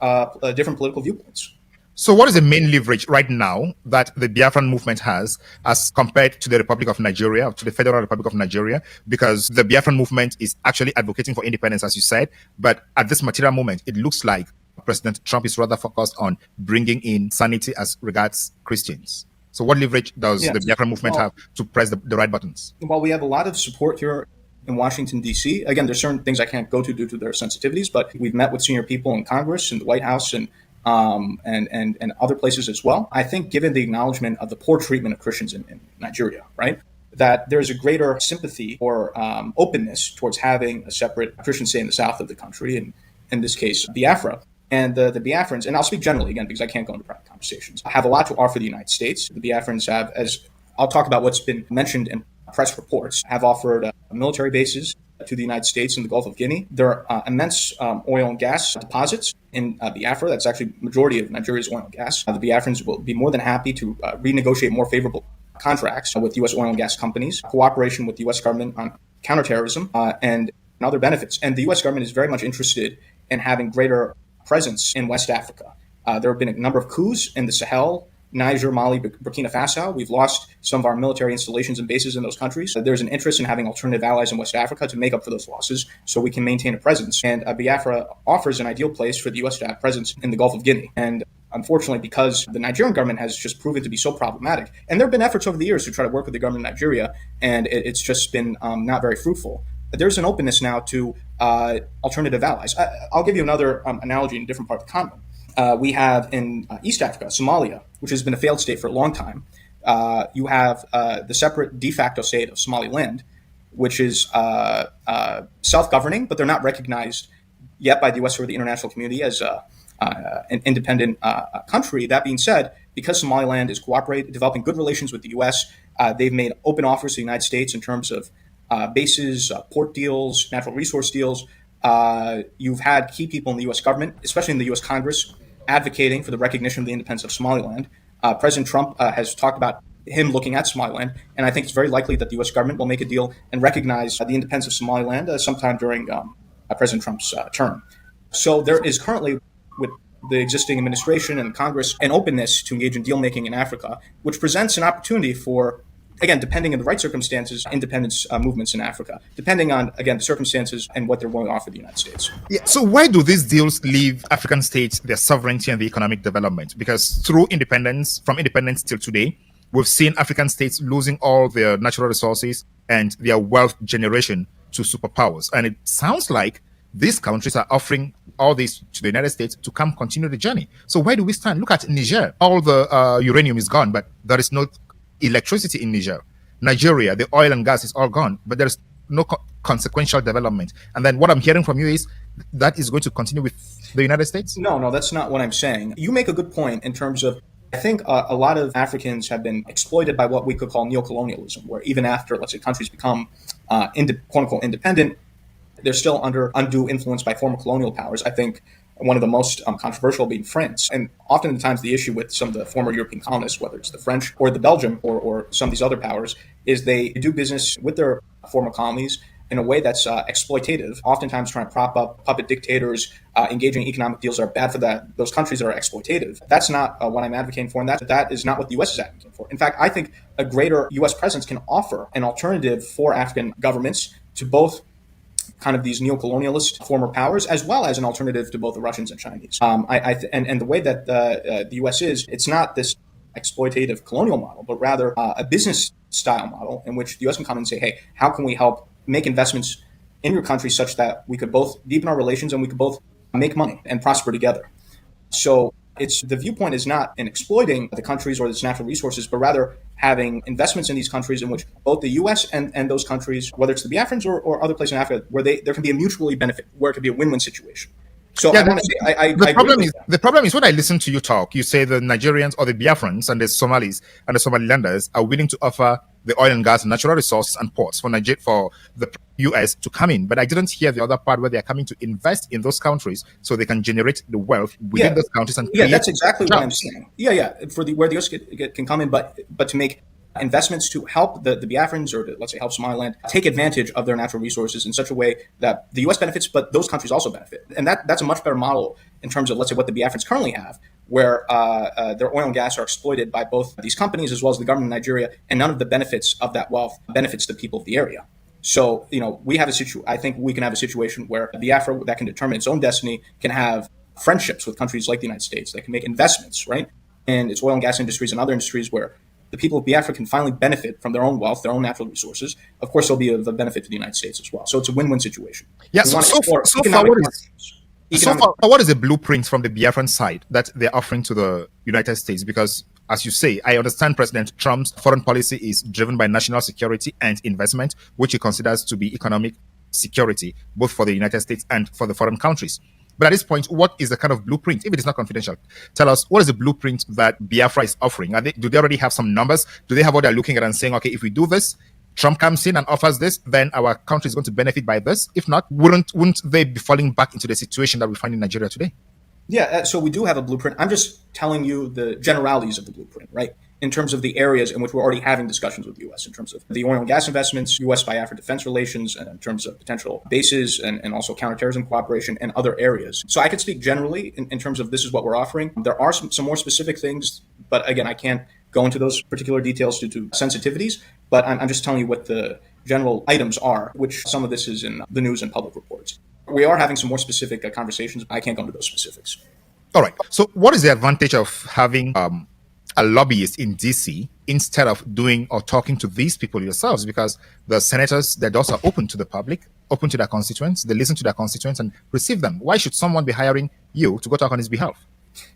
different political viewpoints. So what is the main leverage right now that the Biafran movement has as compared to the Republic of Nigeria, to the Federal Republic of Nigeria? Because the Biafran movement is actually advocating for independence, as you said. But at this material moment, it looks like President Trump is rather focused on bringing in sanity as regards Christians. So what leverage does the Biafran movement have to press the right buttons? Well, we have a lot of support here in Washington, D.C. Again, there's certain things I can't go to due to their sensitivities, but we've met with senior people in Congress and the White House and other places as well. I think given the acknowledgement of the poor treatment of Christians in Nigeria, right, that there's a greater sympathy or openness towards having a separate Christian state in the south of the country, and in this case, Biafra. And the Biafrans, and I'll speak generally again because I can't go into private conversations, have a lot to offer the United States. The Biafrans have, as I'll talk about what's been mentioned in press reports, have offered military bases to the United States in the Gulf of Guinea. There are immense oil and gas deposits in Biafra. That's actually the majority of Nigeria's oil and gas. The Biafrans will be more than happy to renegotiate more favorable contracts with U.S. oil and gas companies, cooperation with the U.S. government on counterterrorism, and other benefits. And the U.S. government is very much interested in having greater presence in West Africa. There have been a number of coups in the Sahel, Niger, Mali, Burkina Faso. We've lost some of our military installations and bases in those countries. There's an interest in having alternative allies in West Africa to make up for those losses so we can maintain a presence. And Biafra offers an ideal place for the U.S. to have presence in the Gulf of Guinea. And unfortunately, because the Nigerian government has just proven to be so problematic, and there have been efforts over the years to try to work with the government of Nigeria, and it's just been not very fruitful. There's an openness now to alternative allies. I'll give you another analogy in a different part of the continent. We have in East Africa, Somalia, which has been a failed state for a long time. You have the separate de facto state of Somaliland, which is self-governing, but they're not recognized yet by the U.S. or the international community as an independent country. That being said, because Somaliland is developing good relations with the U.S., they've made open offers to the United States in terms of bases, port deals, natural resource deals. You've had key people in the U.S. government, especially in the U.S. Congress, advocating for the recognition of the independence of Somaliland. President Trump has talked about him looking at Somaliland, and I think it's very likely that the U.S. government will make a deal and recognize the independence of Somaliland sometime during President Trump's term. So there is currently, with the existing administration and Congress, an openness to engage in deal-making in Africa, which presents an opportunity for, again, depending on the right circumstances, independence movements in Africa, depending on, again, the circumstances and what they're willing to offer the United States. Yeah. So why do these deals leave African states their sovereignty and the economic development? Because from independence till today, we've seen African states losing all their natural resources and their wealth generation to superpowers. And it sounds like these countries are offering all this to the United States to come continue the journey. So where do we stand? Look at Niger. All the uranium is gone, but there is no electricity in Niger. Nigeria, the oil and gas is all gone, but there's no consequential development. And then what I'm hearing from you is that is going to continue with the United States? No, that's not what I'm saying. You make a good point in terms of, I think a lot of Africans have been exploited by what we could call neocolonialism, where even after, let's say, countries become quote-unquote independent, they're still under undue influence by former colonial powers. I think one of the most controversial being France. And oftentimes the issue with some of the former European colonists, whether it's the French or the Belgium or some of these other powers, is they do business with their former colonies in a way that's exploitative, oftentimes trying to prop up puppet dictators, engaging in economic deals that are bad for those countries that are exploitative. That's not what I'm advocating for, and that is not what the U.S. is advocating for. In fact, I think a greater U.S. presence can offer an alternative for African governments to both kind of these neo-colonialist former powers, as well as an alternative to both the Russians and Chinese. And the way that the U.S. is, it's not this exploitative colonial model, but rather a business style model in which the U.S. can come and say, hey, how can we help make investments in your country such that we could both deepen our relations and we could both make money and prosper together. So the viewpoint is not in exploiting the countries or its natural resources, but rather having investments in these countries in which both the U.S. and those countries, whether it's the Biafrans or other places in Africa, where there can be a mutually benefit, where it could be a win-win situation. So yeah, I want to say, the problem is when I listen to you talk, you say the Nigerians or the Biafrans and the Somalis and the Somalilanders are willing to offer the oil and gas and natural resources and ports for the U.S. to come in. But I didn't hear the other part where they are coming to invest in those countries so they can generate the wealth within those countries. And that's exactly what I'm saying. For where the U.S. can come in, but to make investments to help the Biafrans or let's say help Somaliland take advantage of their natural resources in such a way that the U.S. benefits, but those countries also benefit. And that's a much better model in terms of, let's say, what the Biafrans currently have, where their oil and gas are exploited by both these companies as well as the government of Nigeria, and none of the benefits of that wealth benefits the people of the area. So, we have I think we can have a situation where Biafra, that can determine its own destiny, can have friendships with countries like the United States that can make investments, right, in its oil and gas industries and other industries where the people of Biafra can finally benefit from their own wealth, their own natural resources. Of course, there'll be a benefit to the United States as well. So it's a win-win situation. Yeah. So far, what is the blueprint from the Biafran side that they're offering to the United States? Because, as you say, I understand President Trump's foreign policy is driven by national security and investment, which he considers to be economic security, both for the United States and for the foreign countries. But at this point, what is the kind of blueprint? If it is not confidential, tell us, what is the blueprint that Biafra is offering? Do they already have some numbers? Do they have what they're looking at and saying, okay, if we do this, Trump comes in and offers this, then our country is going to benefit by this? If not, wouldn't they be falling back into the situation that we find in Nigeria today? Yeah, so we do have a blueprint. I'm just telling you the generalities of the blueprint, right? In terms of the areas in which we're already having discussions with the U.S., in terms of the oil and gas investments, U.S.-Biafra defense relations, and in terms of potential bases and also counterterrorism cooperation and other areas. So I could speak generally in terms of this is what we're offering. There are some more specific things, but again, I can't go into those particular details due to sensitivities, but I'm just telling you what the general items are, which some of this is in the news and public reports. We are having some more specific conversations. I can't go into those specifics. All right. So what is the advantage of having a lobbyist in DC instead of doing or talking to these people yourselves? Because the senators, their doors are open to the public, open to their constituents. They listen to their constituents and receive them. Why should someone be hiring you to go talk on his behalf?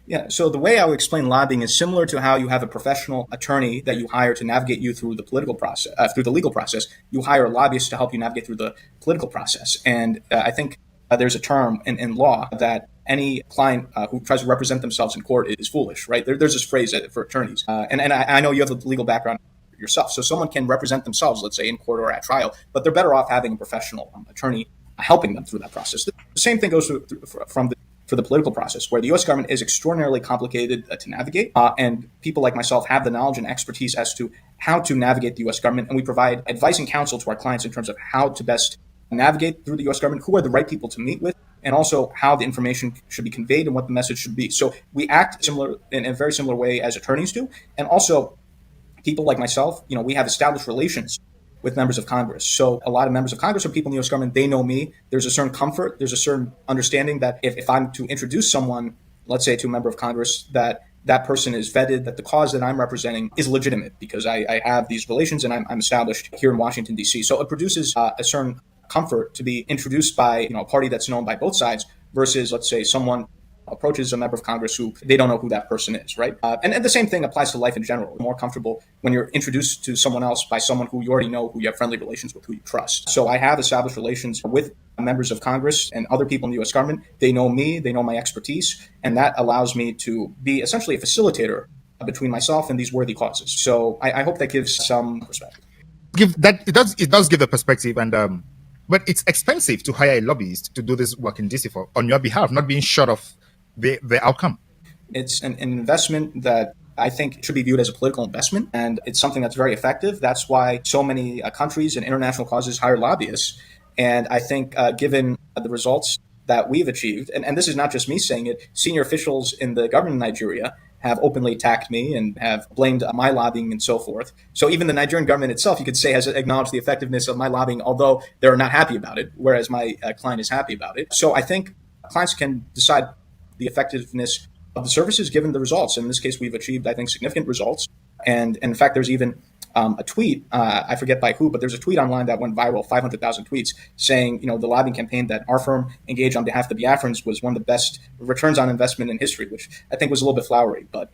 Yeah, so the way I would explain lobbying is similar to how you have a professional attorney that you hire to navigate you through the political process, through the legal process. You hire a lobbyist to help you navigate through the political process. And I think there's a term in law that any client who tries to represent themselves in court is foolish, right? There's this phrase for attorneys. And I know you have the legal background yourself. So someone can represent themselves, let's say, in court or at trial, but they're better off having a professional attorney helping them through that process. The same thing goes for the political process, where the U.S. government is extraordinarily complicated to navigate, and people like myself have the knowledge and expertise as to how to navigate the U.S. government, and we provide advice and counsel to our clients in terms of how to best navigate through the U.S. government, who are the right people to meet with, and also how the information should be conveyed and what the message should be. So we act similar in a very similar way as attorneys do, and also people like myself, we have established relations with members of Congress. So a lot of members of Congress are people in the U.S. government. They know me. There's a certain comfort. There's a certain understanding that if I'm to introduce someone, let's say to a member of Congress, that person is vetted, that the cause that I'm representing is legitimate because I have these relations and I'm established here in Washington, D.C. So it produces a certain comfort to be introduced by a party that's known by both sides versus, let's say, someone approaches a member of Congress who they don't know who that person is, right? And the same thing applies to life in general. You're more comfortable when you're introduced to someone else by someone who you already know, who you have friendly relations with, who you trust. So I have established relations with members of Congress and other people in the U.S. government. They know me, they know my expertise, and that allows me to be essentially a facilitator between myself and these worthy causes. So I hope that gives some perspective. It does give the perspective, and but it's expensive to hire a lobbyist to do this work in DC on your behalf, not being short of the outcome. It's an investment that I think should be viewed as a political investment, and it's something that's very effective. That's why so many countries and international causes hire lobbyists. And I think given the results that we've achieved, and this is not just me saying it, senior officials in the government of Nigeria have openly attacked me and have blamed my lobbying and so forth. So even the Nigerian government itself, you could say, has acknowledged the effectiveness of my lobbying, although they're not happy about it, whereas my client is happy about it. So I think clients can decide the effectiveness of the services given the results. In this case, we've achieved, I think, significant results. And in fact, there's even a tweet, I forget by who, but there's a tweet online that went viral, 500,000 tweets, saying, the lobbying campaign that our firm engaged on behalf of the Biafrans was one of the best returns on investment in history, which I think was a little bit flowery. But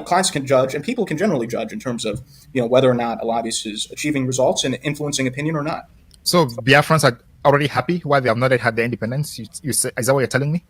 clients can judge, and people can generally judge in terms of whether or not a lobbyist is achieving results and influencing opinion or not. So Biafrans are already happy while they have not yet had their independence. You say, is that what you're telling me?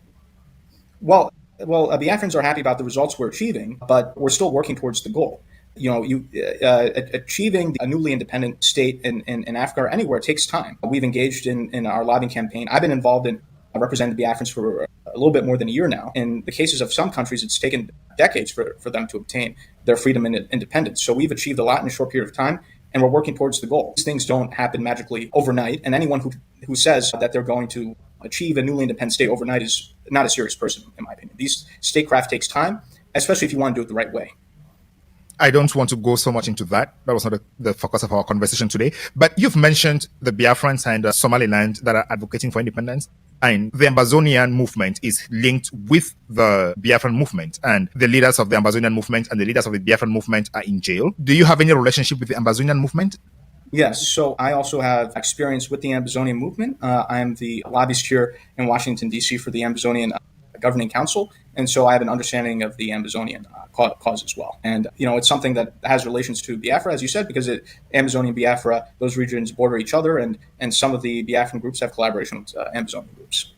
Well, Biafrans are happy about the results we're achieving, but we're still working towards the goal. Achieving a newly independent state in Africa or anywhere takes time. We've engaged in our lobbying campaign. I've been involved in representing the Biafrans for a little bit more than a year now. In the cases of some countries, it's taken decades for them to obtain their freedom and independence. So we've achieved a lot in a short period of time, and we're working towards the goal. These things don't happen magically overnight, and anyone who says that they're going to achieve a newly independent state overnight is not a serious person, in my opinion. Statecraft takes time, especially if you want to do it the right way. I don't want to go so much into that. That was not the focus of our conversation today. But you've mentioned the Biafrans and Somaliland that are advocating for independence. And the Ambazonian movement is linked with the Biafran movement. And the leaders of the Ambazonian movement and the leaders of the Biafran movement are in jail. Do you have any relationship with the Ambazonian movement? Yes. So I also have experience with the Ambazonian movement. I'm the lobbyist here in Washington, D.C. for the Ambazonian Governing Council. And so I have an understanding of the Ambazonian cause as well. And, it's something that has relations to Biafra, as you said, because Ambazonian Biafra, those regions border each other. And some of the Biafran groups have collaboration with Ambazonian groups.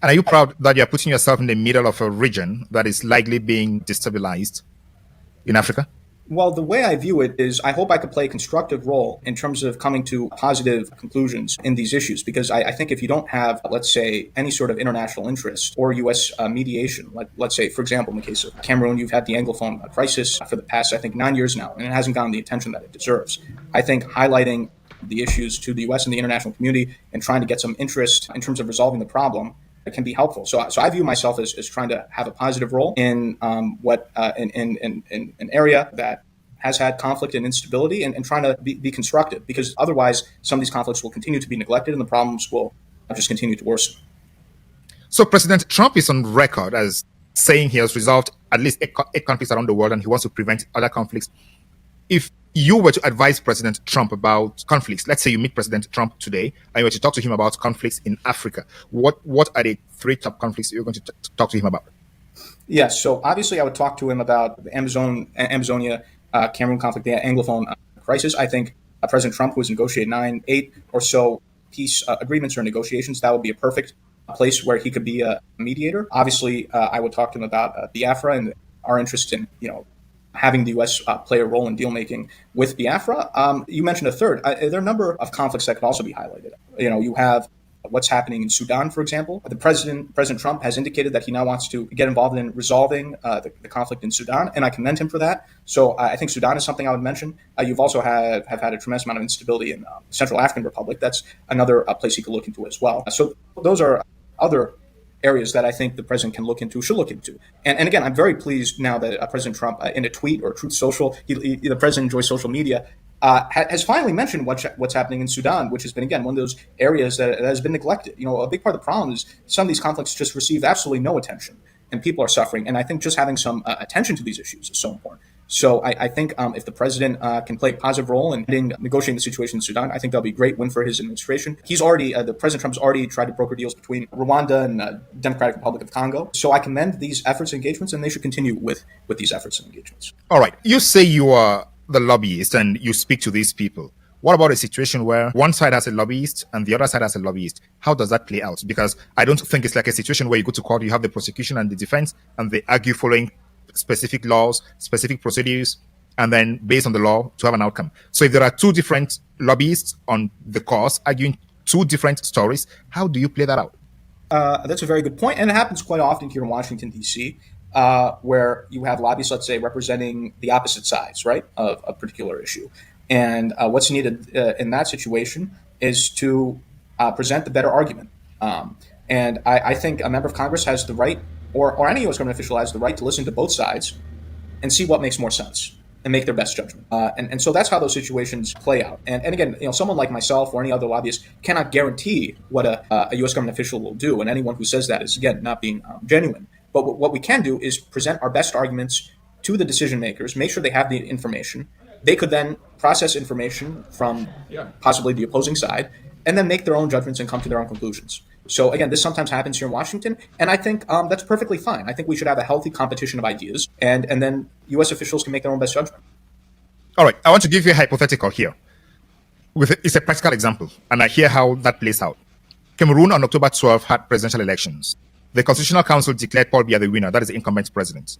And are you proud that you're putting yourself in the middle of a region that is likely being destabilized in Africa? Well, the way I view it is I hope I could play a constructive role in terms of coming to positive conclusions in these issues, because I think if you don't have, let's say, any sort of international interest or U.S. Mediation, let's say, for example, in the case of Cameroon, you've had the Anglophone crisis for the past, I think, 9 years now, and it hasn't gotten the attention that it deserves. I think highlighting the issues to the U.S. and the international community and trying to get some interest in terms of resolving the problem can be helpful. So I view myself as trying to have a positive role in in an area that has had conflict and instability, and trying to be constructive, because otherwise some of these conflicts will continue to be neglected and the problems will just continue to worsen. So President Trump is on record as saying he has resolved at least eight conflicts around the world and he wants to prevent other conflicts. If you were to advise President Trump about conflicts, let's say you meet President Trump today and you were to talk to him about conflicts in Africa, what are the three top conflicts you're going to talk to him about? Yes, so obviously I would talk to him about the Amazonia, Cameroon conflict, the Anglophone crisis. I think President Trump, who has negotiated 8 or so peace agreements or negotiations, that would be a perfect place where he could be a mediator. Obviously, I would talk to him about Biafra and our interest in, having the U.S. Play a role in deal making with Biafra. You mentioned a third. There are a number of conflicts that could also be highlighted. You have what's happening in Sudan, for example. President Trump has indicated that he now wants to get involved in resolving the conflict in Sudan, and I commend him for that. So I think Sudan is something I would mention. You've also have had a tremendous amount of instability in Central African Republic. That's another place he could look into as well. So those are other areas that I think the president should look into. And again, I'm very pleased now that President Trump, in a tweet or Truth Social, the president enjoys social media, has finally mentioned what's happening in Sudan, which has been, again, one of those areas that has been neglected. A big part of the problem is some of these conflicts just receive absolutely no attention, and people are suffering. And I think just having some attention to these issues is so important. So I think if the president can play a positive role in negotiating the situation in Sudan, I think that'll be a great win for his administration. The President Trump's already tried to broker deals between Rwanda and Democratic Republic of Congo. So I commend these efforts and engagements, and they should continue with these efforts and engagements. All right. You say you are the lobbyist and you speak to these people. What about a situation where one side has a lobbyist and the other side has a lobbyist? How does that play out? Because I don't think it's like a situation where you go to court, you have the prosecution and the defense, and they argue following specific laws, specific procedures, and then based on the law to have an outcome. So if there are two different lobbyists on the cause arguing two different stories, how do you play that out? That's a very good point, and it happens quite often here in Washington, D.C., where you have lobbyists, let's say, representing the opposite sides, right, of a particular issue. And what's needed in that situation is to present the better argument. And I think a member of Congress has the right, or any U.S. government official has the right, to listen to both sides and see what makes more sense and make their best judgment. And so that's how those situations play out. And again, someone like myself or any other lobbyist cannot guarantee what a U.S. government official will do. And anyone who says that is, again, not being genuine. But what we can do is present our best arguments to the decision makers, make sure they have the information. They could then process information from possibly the opposing side and then make their own judgments and come to their own conclusions. So again, this sometimes happens here in Washington, and I think that's perfectly fine. I think we should have a healthy competition of ideas, and then U.S. officials can make their own best judgment. All right, I want to give you a hypothetical here. It's a practical example, and I hear how that plays out. Cameroon on October 12 had presidential elections. The Constitutional Council declared Paul Biya the winner, that is the incumbent president.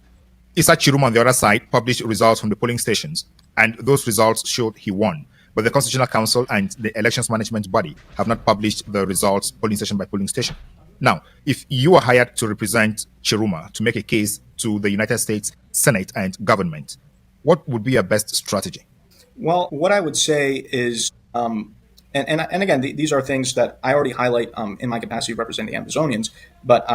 Issa Chiruma on the other side published results from the polling stations, and those results showed he won. But the Constitutional Council and the Elections Management Body have not published the results polling station by polling station. Now, if you are hired to represent Chiruma to make a case to the United States Senate and government, what would be your best strategy? Well, what I would say is, and again, these are things that I already highlight in my capacity of representing the Amazonians, but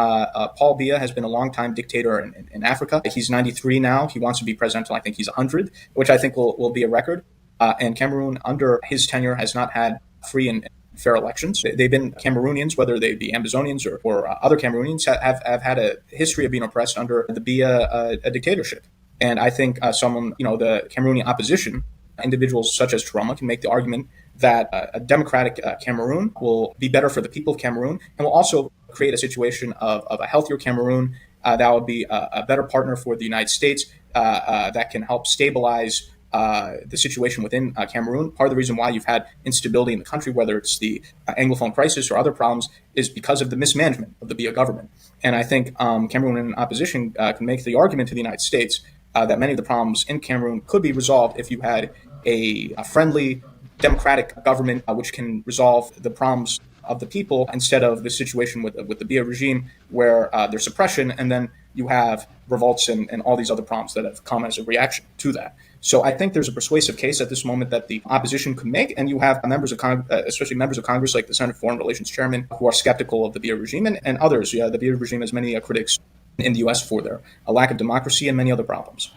Paul Biya has been a longtime dictator in Africa. He's 93 now. He wants to be president until I think he's 100, which I think will be a record. And Cameroon, under his tenure, has not had free and fair elections. They've been Cameroonians, whether they be Amazonians or other Cameroonians, have had a history of being oppressed under the Biya dictatorship. And I think the Cameroonian opposition, individuals such as Chiruma, can make the argument that a democratic Cameroon will be better for the people of Cameroon and will also create a situation of a healthier Cameroon that will be a better partner for the United States that can help stabilize the situation within Cameroon. Part of the reason why you've had instability in the country, whether it's the Anglophone crisis or other problems, is because of the mismanagement of the Biya government. And I think Cameroon in opposition can make the argument to the United States that many of the problems in Cameroon could be resolved if you had a friendly, democratic government which can resolve the problems of the people instead of the situation with the Biya regime where there's suppression and then you have revolts and all these other problems that have come as a reaction to that. So I think there's a persuasive case at this moment that the opposition could make, and you have members of especially members of Congress like the Senate Foreign Relations Chairman who are skeptical of the Biya regime and others. Yeah, the Biya regime has many critics in the U.S. for their lack of democracy and many other problems.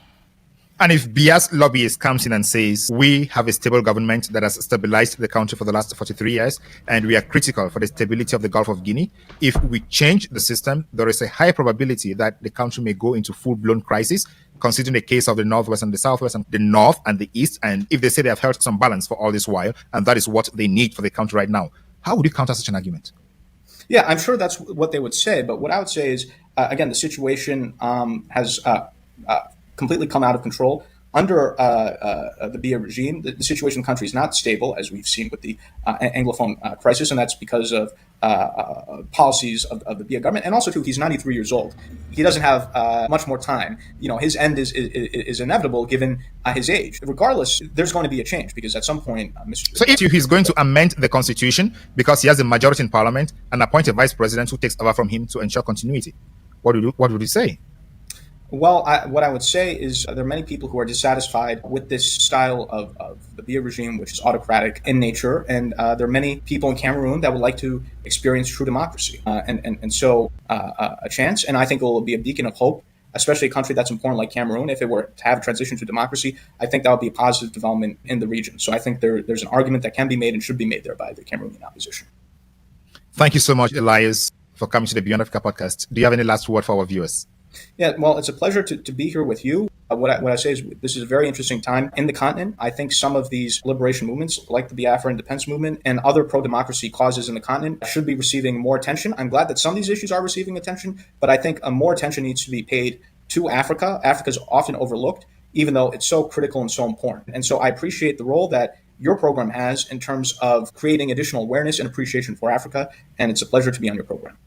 And if Biya's lobbyist comes in and says, we have a stable government that has stabilized the country for the last 43 years, and we are critical for the stability of the Gulf of Guinea, if we change the system, there is a high probability that the country may go into full-blown crisis, considering the case of the Northwest and the Southwest and the North and the East. And if they say they have held some balance for all this while, and that is what they need for the country right now, how would you counter such an argument? Yeah, I'm sure that's what they would say. But what I would say is, again, the situation has completely come out of control. Under the Biya regime, the situation in the country is not stable, as we've seen with the Anglophone crisis, and that's because of policies of the Biya government. And also, too, he's 93 years old. He doesn't have much more time. You know, his end is inevitable given his age. Regardless, there's going to be a change because at some point, So if he's going to amend the constitution because he has a majority in parliament and appoint a vice president who takes over from him to ensure continuity, what would you say? Well, what I would say is there are many people who are dissatisfied with this style of the Biya regime, which is autocratic in nature, and there are many people in Cameroon that would like to experience true democracy, and so a chance, and I think it will be a beacon of hope, especially a country that's important like Cameroon. If it were to have a transition to democracy, I think that would be a positive development in the region. So I think there's an argument that can be made and should be made there by the Cameroonian opposition. Thank you so much, Elias, for coming to the Beyond Africa podcast. Do you have any last word for our viewers? Yeah, well, it's a pleasure to be here with you. What I say is this is a very interesting time in the continent. I think some of these liberation movements, like the Biafra independence movement and other pro-democracy causes in the continent, should be receiving more attention. I'm glad that some of these issues are receiving attention, but I think more attention needs to be paid to Africa. Africa is often overlooked, even though it's so critical and so important. And so I appreciate the role that your program has in terms of creating additional awareness and appreciation for Africa, and it's a pleasure to be on your program.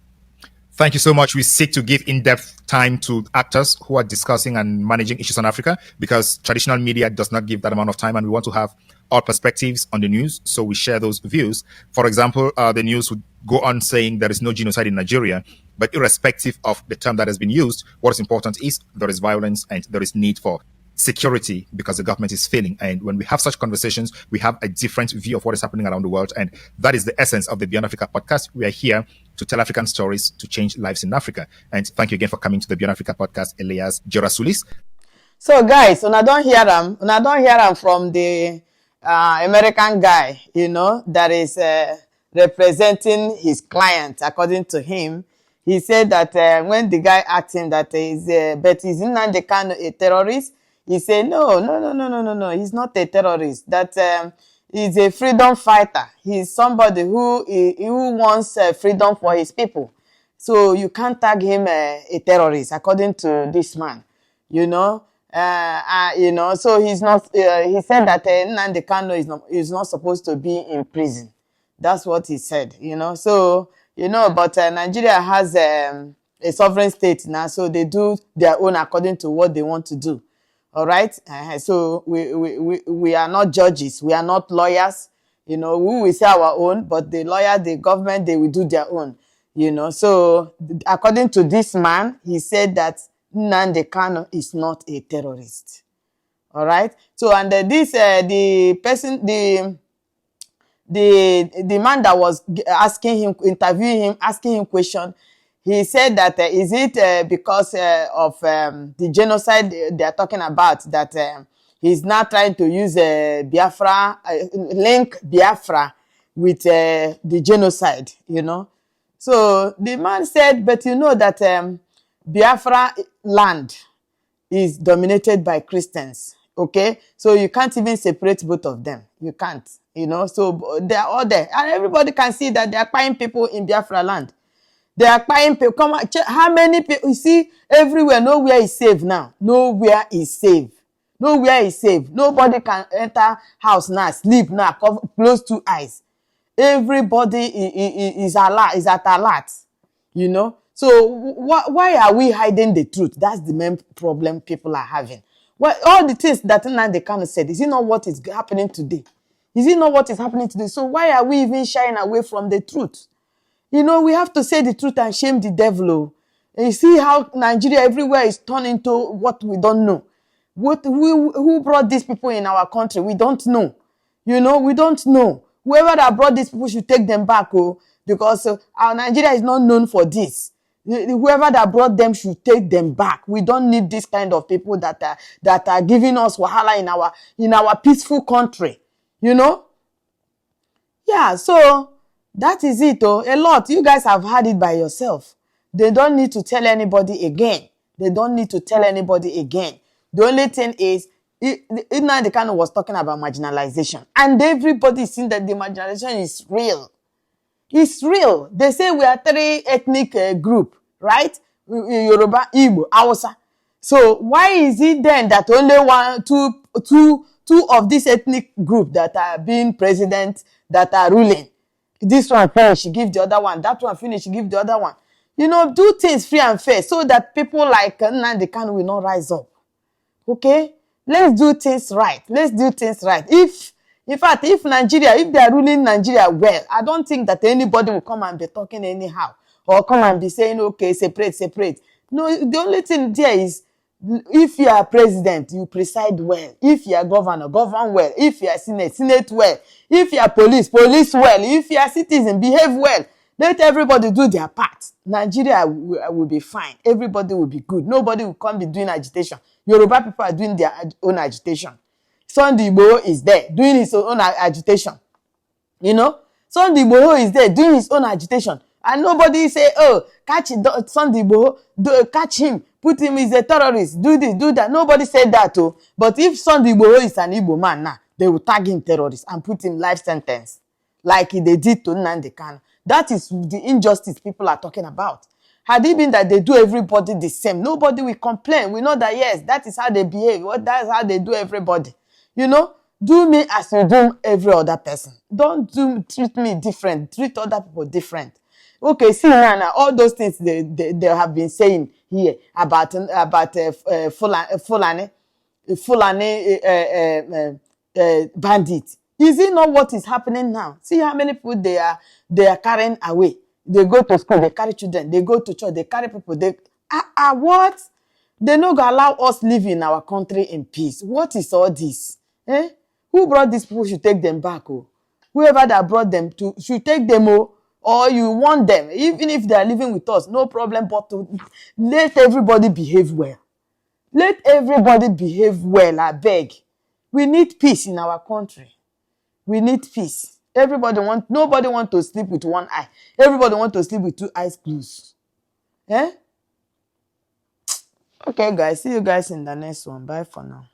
Thank you so much. We seek to give in-depth time to actors who are discussing and managing issues on Africa because traditional media does not give that amount of time, and we want to have all perspectives on the news, so we share those views. For example, the news would go on saying there is no genocide in Nigeria, but irrespective of the term that has been used, what is important is there is violence and there is need for security because the government is failing. And when we have such conversations, we have a different view of what is happening around the world. And that is the essence of the Beyond Africa podcast. We are here to tell African stories to change lives in Africa. And thank you again for coming to the Beyond Africa podcast, Elias Jerasulis. So guys, when I don't hear them from the American guy, you know, that is representing his client, according to him. He said that when the guy asked him that is Nnamdi Kanu a terrorist? He said, no, he's not a terrorist. That he's a freedom fighter. He's somebody who wants freedom for his people. So you can't tag him a terrorist, according to this man. You know, so he's not. He said that Nnamdi Kanu is not supposed to be in prison. That's what he said. You know, so but Nigeria has a sovereign state now, so they do their own according to what they want to do. All right. So we are not judges. We are not lawyers. You know, we will say our own, but the lawyer, the government, they will do their own. You know, so according to this man, he said that Nnamdi Kanu is not a terrorist. All right. So and the man that was interviewing him, asking him question. He said that is it because of the genocide they are talking about that he's now trying to use Biafra, link Biafra with the genocide, you know. So the man said, but you know that Biafra land is dominated by Christians, okay? So you can't even separate both of them. You can't, you know. So they are all there. And everybody can see that they are buying people in Biafra land. They are buying people. Come on, check how many people. You see, everywhere, nowhere is safe now. Nowhere is safe. nowhere is safe. Nobody can enter house now, sleep now, close 2 eyes. Everybody is alert, is at alert, you know. So why are we hiding the truth? That's the main problem people are having. Well, all the things that Nnamdi Kanu said, is it not what is happening today? Is it not what is happening today? So why are we even shying away from the truth? You know, we have to say the truth and shame the devil. Oh. And you see how Nigeria everywhere is turned into what we don't know. Who brought these people in our country? We don't know. You know, we don't know. Whoever that brought these people should take them back, oh, because our Nigeria is not known for this. Whoever that brought them should take them back. We don't need this kind of people that are giving us wahala in our peaceful country. You know? Yeah, so that is it. Oh, a lot. You guys have had it by yourself. They don't need to tell anybody again. They don't need to tell anybody again. The only thing is, Nnamdi Kanu was talking about marginalization. And everybody is seeing that the marginalization is real. It's real. They say we are 3 ethnic group, right? Yoruba, Igbo, Hausa. So why is it then that only two of this ethnic group that are being president, that are ruling? This one finish, give the other one. That one finish, give the other one. You know, do things free and fair so that people like Nnamdi Kanu will not rise up. Okay? Let's do things right. Let's do things right. In fact, if they are ruling Nigeria well, I don't think that anybody will come and be talking anyhow or come and be saying, okay, separate. No, the only thing there is, if you are president, you preside well. If you are governor, govern well. If you are senate well. If you are police well. If you are citizen, behave well. Let everybody do their part. Nigeria will be fine. Everybody will be good. Nobody will come be doing agitation. Yoruba people are doing their own agitation. Sunday Igboho is there doing his own agitation. You know? Sunday Igboho is there doing his own agitation. And nobody say, oh, catch Sunday Igboho, catch him, put him, he's a terrorist, do this, do that. Nobody said that, oh. But if Sunday Igboho is an Igbo man now, they will tag him terrorist and put him life sentence, like they did to Nnamdi Kanu. That is the injustice people are talking about. Had it been that they do everybody the same, nobody will complain. We know that, yes, that is how they behave. That's how they do everybody. You know, do me as you do every other person. Don't treat me different. Treat other people different. Okay, see now, all those things they have been saying here about Fulani bandits. Is it not what is happening now? See how many people they are carrying away. They go to school, they carry children. They go to church, they carry people. What? They no go allow us live in our country in peace. What is all this? Eh? Who brought these people should take them back. Oh, whoever that brought them to should take them. Oh, or you want them, even if they are living with us, no problem. But let everybody behave well. Let everybody behave well. I beg. We need peace in our country. We need peace. Nobody want to sleep with one eye. Everybody want to sleep with 2 eyes closed. Eh? Okay, guys. See you guys in the next one. Bye for now.